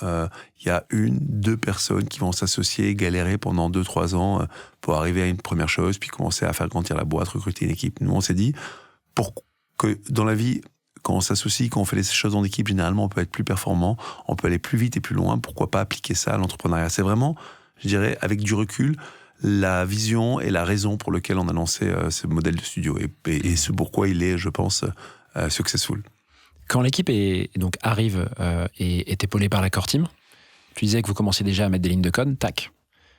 il y a 1-2 personnes qui vont s'associer, galérer pendant 2-3 ans pour arriver à une première chose, puis commencer à faire grandir la boîte, recruter une équipe. Nous, on s'est dit, pour que dans la vie, quand on s'associe, quand on fait les choses en équipe, généralement, on peut être plus performant, on peut aller plus vite et plus loin. Pourquoi pas appliquer ça à l'entrepreneuriat? C'est vraiment, je dirais, avec du recul, la vision et la raison pour laquelle on a lancé ce modèle de studio et ce pourquoi il est, je pense, successful. Quand l'équipe arrive et est épaulée par la core team, tu disais que vous commenciez déjà à mettre des lignes de code, tac.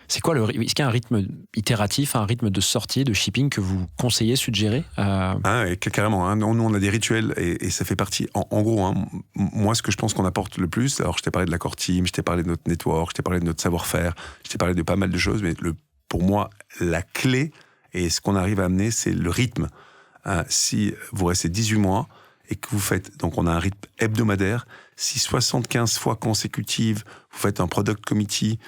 C'est quoi est-ce qu'il y a un rythme itératif, un rythme de sortie, de shipping que vous conseillez, suggérez Carrément. Nous, on a des rituels et ça fait partie. En gros, moi, ce que je pense qu'on apporte le plus, alors je t'ai parlé de la core team, je t'ai parlé de notre network, je t'ai parlé de notre savoir-faire, je t'ai parlé de pas mal de choses, mais pour moi, la clé et ce qu'on arrive à amener, c'est le rythme. Si vous restez 18 mois et que vous faites, donc on a un rythme hebdomadaire, si 75 fois consécutives, vous faites un product committee,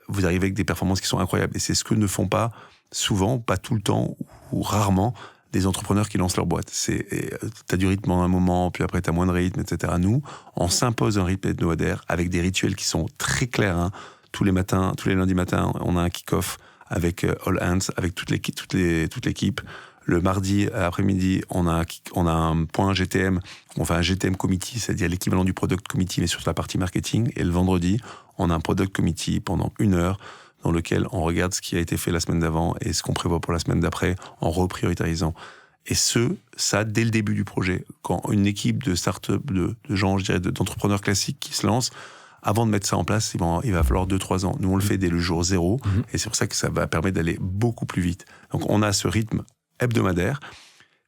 vous arrivez avec des performances qui sont incroyables. Et c'est ce que ne font pas souvent, pas tout le temps, ou rarement, des entrepreneurs qui lancent leur boîte. T'as du rythme en un moment, puis après t'as moins de rythme, etc. Nous, on s'impose un rythme hebdomadaire avec des rituels qui sont très clairs. Tous les lundis matins, on a un kick-off avec All Hands, avec toute l'équipe. Le mardi après-midi, on a un point GTM, on fait un GTM committee, c'est-à-dire l'équivalent du product committee, mais sur la partie marketing. Et le vendredi, on a un product committee pendant 1 heure, dans lequel on regarde ce qui a été fait la semaine d'avant et ce qu'on prévoit pour la semaine d'après, en reprioritarisant. Et ça, dès le début du projet. Quand une équipe de start-up, de gens, je dirais, d'entrepreneurs classiques qui se lancent, avant de mettre ça en place, il va falloir 2-3 ans. Nous, on le fait dès le jour 0, et c'est pour ça que ça va permettre d'aller beaucoup plus vite. Donc, on a ce rythme hebdomadaire,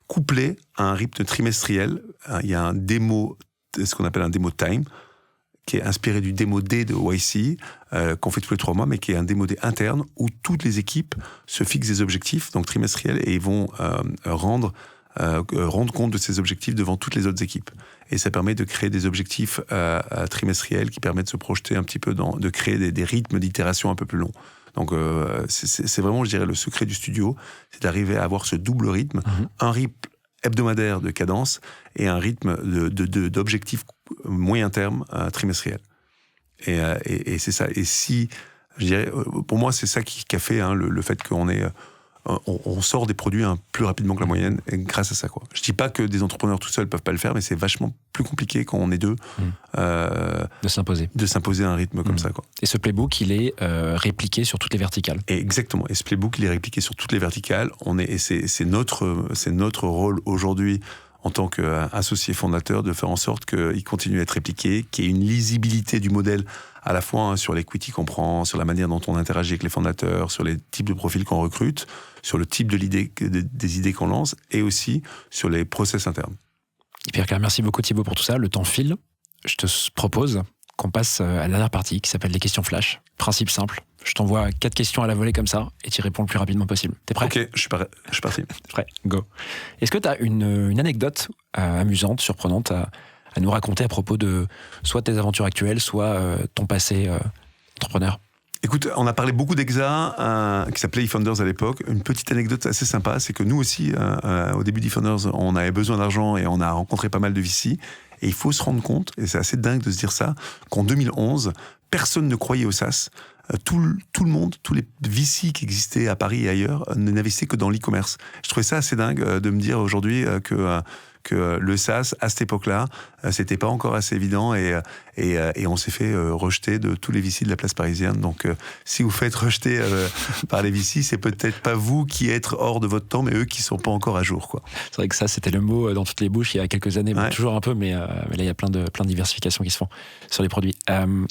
couplé à un rythme trimestriel. Il y a un démo, ce qu'on appelle un démo time, qui est inspiré du démo day de YC, qu'on fait tous les 3 mois, mais qui est un démo day interne, où toutes les équipes se fixent des objectifs, donc trimestriels, et vont rendre compte de ces objectifs devant toutes les autres équipes. Et ça permet de créer des objectifs trimestriels qui permettent de se projeter un petit peu de créer des rythmes d'itération un peu plus longs. Donc c'est vraiment, je dirais, le secret du studio, c'est d'arriver à avoir ce double rythme, un rythme hebdomadaire de cadence et un rythme d'objectifs moyen terme trimestriel. Et c'est ça. Et si, je dirais, pour moi, c'est ça qui a fait le fait qu'on est... On sort des produits plus rapidement que la moyenne grâce à ça, quoi. Je dis pas que des entrepreneurs tout seuls peuvent pas le faire, mais c'est vachement plus compliqué quand on est deux de s'imposer un rythme comme ça, quoi. Et ce playbook, il est répliqué sur toutes les verticales. Et exactement. Et ce playbook, il est répliqué sur toutes les verticales. C'est notre rôle aujourd'hui en tant qu'associé fondateur de faire en sorte qu'il continue à être répliqué, qu'il y ait une lisibilité du modèle à la fois sur l'equity qu'on prend, sur la manière dont on interagit avec les fondateurs, sur les types de profils qu'on recrute, sur le type des idées qu'on lance, et aussi sur les process internes. Hyper clair. Merci beaucoup Thibaut pour tout ça. Le temps file. Je te propose qu'on passe à la dernière partie qui s'appelle les questions flash. Principe simple. Je t'envoie 4 questions à la volée comme ça et tu réponds le plus rapidement possible. T'es prêt ? Ok, je suis parti. Prêt, go. Est-ce que tu as une anecdote amusante, surprenante à nous raconter à propos de soit tes aventures actuelles, soit ton passé entrepreneur? Écoute, on a parlé beaucoup d'Exa, qui s'appelait eFounders à l'époque. Une petite anecdote assez sympa, c'est que nous aussi, au début d'eFounders, on avait besoin d'argent et on a rencontré pas mal de VC. Et il faut se rendre compte, et c'est assez dingue de se dire ça, qu'en 2011, personne ne croyait au SaaS. Tout le monde, tous les VC qui existaient à Paris et ailleurs, n'investissaient que dans l'e-commerce. Je trouvais ça assez dingue de me dire aujourd'hui que le SaaS, à cette époque-là, c'était pas encore assez évident et on s'est fait rejeter de tous les VC de la place parisienne. Donc, si vous faites rejeter par les VC, c'est peut-être pas vous qui êtes hors de votre temps, mais eux qui sont pas encore à jour, quoi. C'est vrai que ça, c'était le mot dans toutes les bouches il y a quelques années, Ouais. toujours un peu, mais là, il y a plein de diversifications qui se font sur les produits.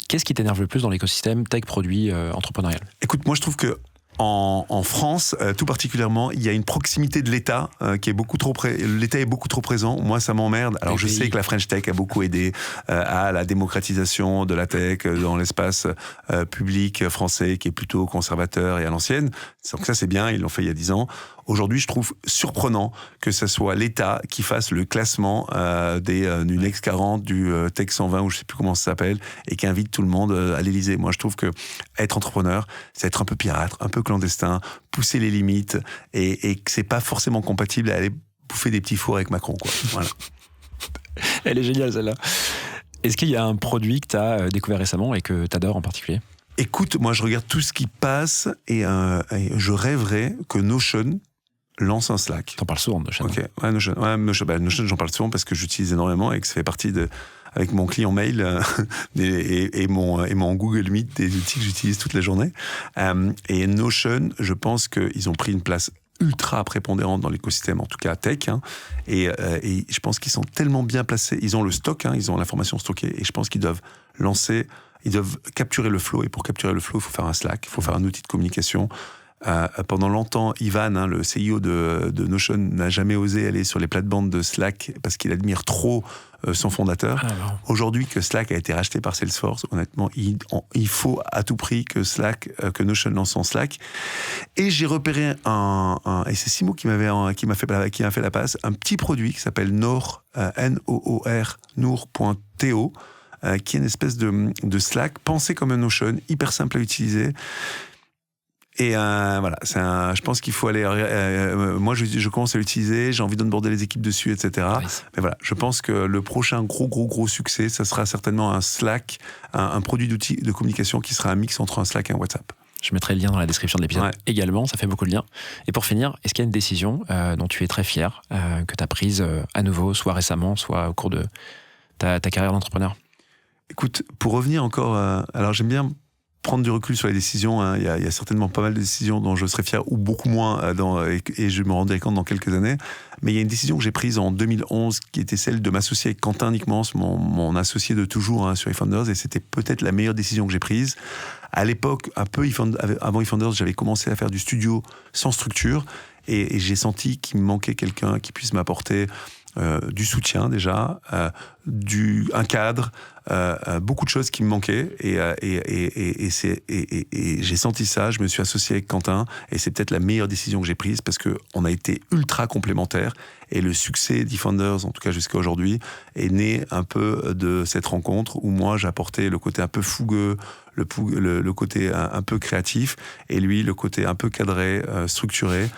Qu'est-ce qui t'énerve le plus dans l'écosystème tech-produit entrepreneurial? Écoute, moi, je trouve que en France, tout particulièrement, il y a une proximité de l'État qui est beaucoup trop l'État est beaucoup trop présent. Moi, ça m'emmerde. Alors, je sais que la French Tech a beaucoup aidé à la démocratisation de la tech dans l'espace public français qui est plutôt conservateur et à l'ancienne. Donc ça, c'est bien. Ils l'ont fait il y a 10 ans. Aujourd'hui, je trouve surprenant que ce soit l'État qui fasse le classement du Next 40, du Tech 120, ou je sais plus comment ça s'appelle, et qui invite tout le monde à l'Élysée. Moi, je trouve que être entrepreneur, c'est être un peu pirate, un peu clandestin, pousser les limites, et que c'est pas forcément compatible à aller bouffer des petits fours avec Macron, quoi. Voilà. Elle est géniale, celle-là. Est-ce qu'il y a un produit que tu as découvert récemment et que tu adores en particulier? Écoute, moi, je regarde tout ce qui passe et je rêverais que Notion lance un Slack. T'en parles souvent de Notion. Ok, ouais, Notion, j'en parle souvent parce que j'utilise énormément et que ça fait partie avec mon client mail et mon Google Meet, des outils que j'utilise toute la journée. Et Notion, je pense qu'ils ont pris une place ultra prépondérante dans l'écosystème, en tout cas tech. Et je pense qu'ils sont tellement bien placés. Ils ont le stock, ils ont l'information stockée, et je pense qu'ils doivent capturer le flow. Et pour capturer le flow, il faut faire un Slack, il faut faire un outil de communication. Pendant longtemps, Ivan, le CEO de Notion, n'a jamais osé aller sur les plates-bandes de Slack parce qu'il admire trop son fondateur. Aujourd'hui, que Slack a été racheté par Salesforce, honnêtement, il faut à tout prix que Notion lance son Slack. Et j'ai repéré et c'est Simo qui m'a fait la passe, un petit produit qui s'appelle Noor, N-O-O-R, Noor.to, qui est une espèce de Slack pensé comme un Notion, hyper simple à utiliser. Et voilà, je pense qu'il faut aller. Moi, je commence à l'utiliser, j'ai envie d'onboarder les équipes dessus, etc. Nice. Mais voilà, je pense que le prochain gros succès, ça sera certainement un Slack, un produit d'outils de communication qui sera un mix entre un Slack et un WhatsApp. Je mettrai le lien dans la description de l'épisode également, ça fait beaucoup de liens. Et pour finir, est-ce qu'il y a une décision dont tu es très fier, que tu as prise à nouveau, soit récemment, soit au cours de ta carrière d'entrepreneur? Écoute, pour revenir encore, alors j'aime bien prendre du recul sur les décisions. Il y a certainement pas mal de décisions dont je serais fier, ou beaucoup moins, et je me rendrai compte dans quelques années. Mais il y a une décision que j'ai prise en 2011 qui était celle de m'associer avec Quentin Nickmans, mon associé de toujours sur eFounders, et c'était peut-être la meilleure décision que j'ai prise. À l'époque, un peu avant eFounders, j'avais commencé à faire du studio sans structure, et j'ai senti qu'il me manquait quelqu'un qui puisse m'apporter du soutien déjà, un cadre, beaucoup de choses qui me manquaient, et j'ai senti ça. Je me suis associé avec Quentin, et c'est peut-être la meilleure décision que j'ai prise parce que on a été ultra complémentaires, et le succès d'eFounders, en tout cas jusqu'à aujourd'hui, est né un peu de cette rencontre où moi j'apportais le côté un peu fougueux, le côté un peu créatif, et lui le côté un peu cadré, structuré,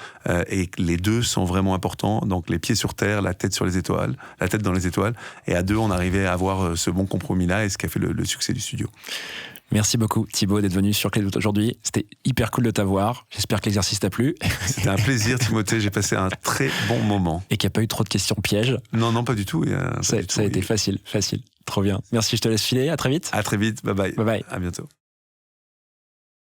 et les deux sont vraiment importants. Donc les pieds sur terre, la tête dans les étoiles, et à deux on arrivait à avoir ce bon compromis-là, et ce qui a fait le succès du studio. Merci beaucoup Thibaut d'être venu sur Clé de voûte aujourd'hui. C'était hyper cool de t'avoir. J'espère que l'exercice t'a plu. C'était un plaisir, Timothée. J'ai passé un très bon moment. Et qu'il n'y a pas eu trop de questions pièges. Non, pas du tout. Ça a été facile. Trop bien. Merci, je te laisse filer. À très vite. À très vite. Bye bye. Bye bye. À bientôt.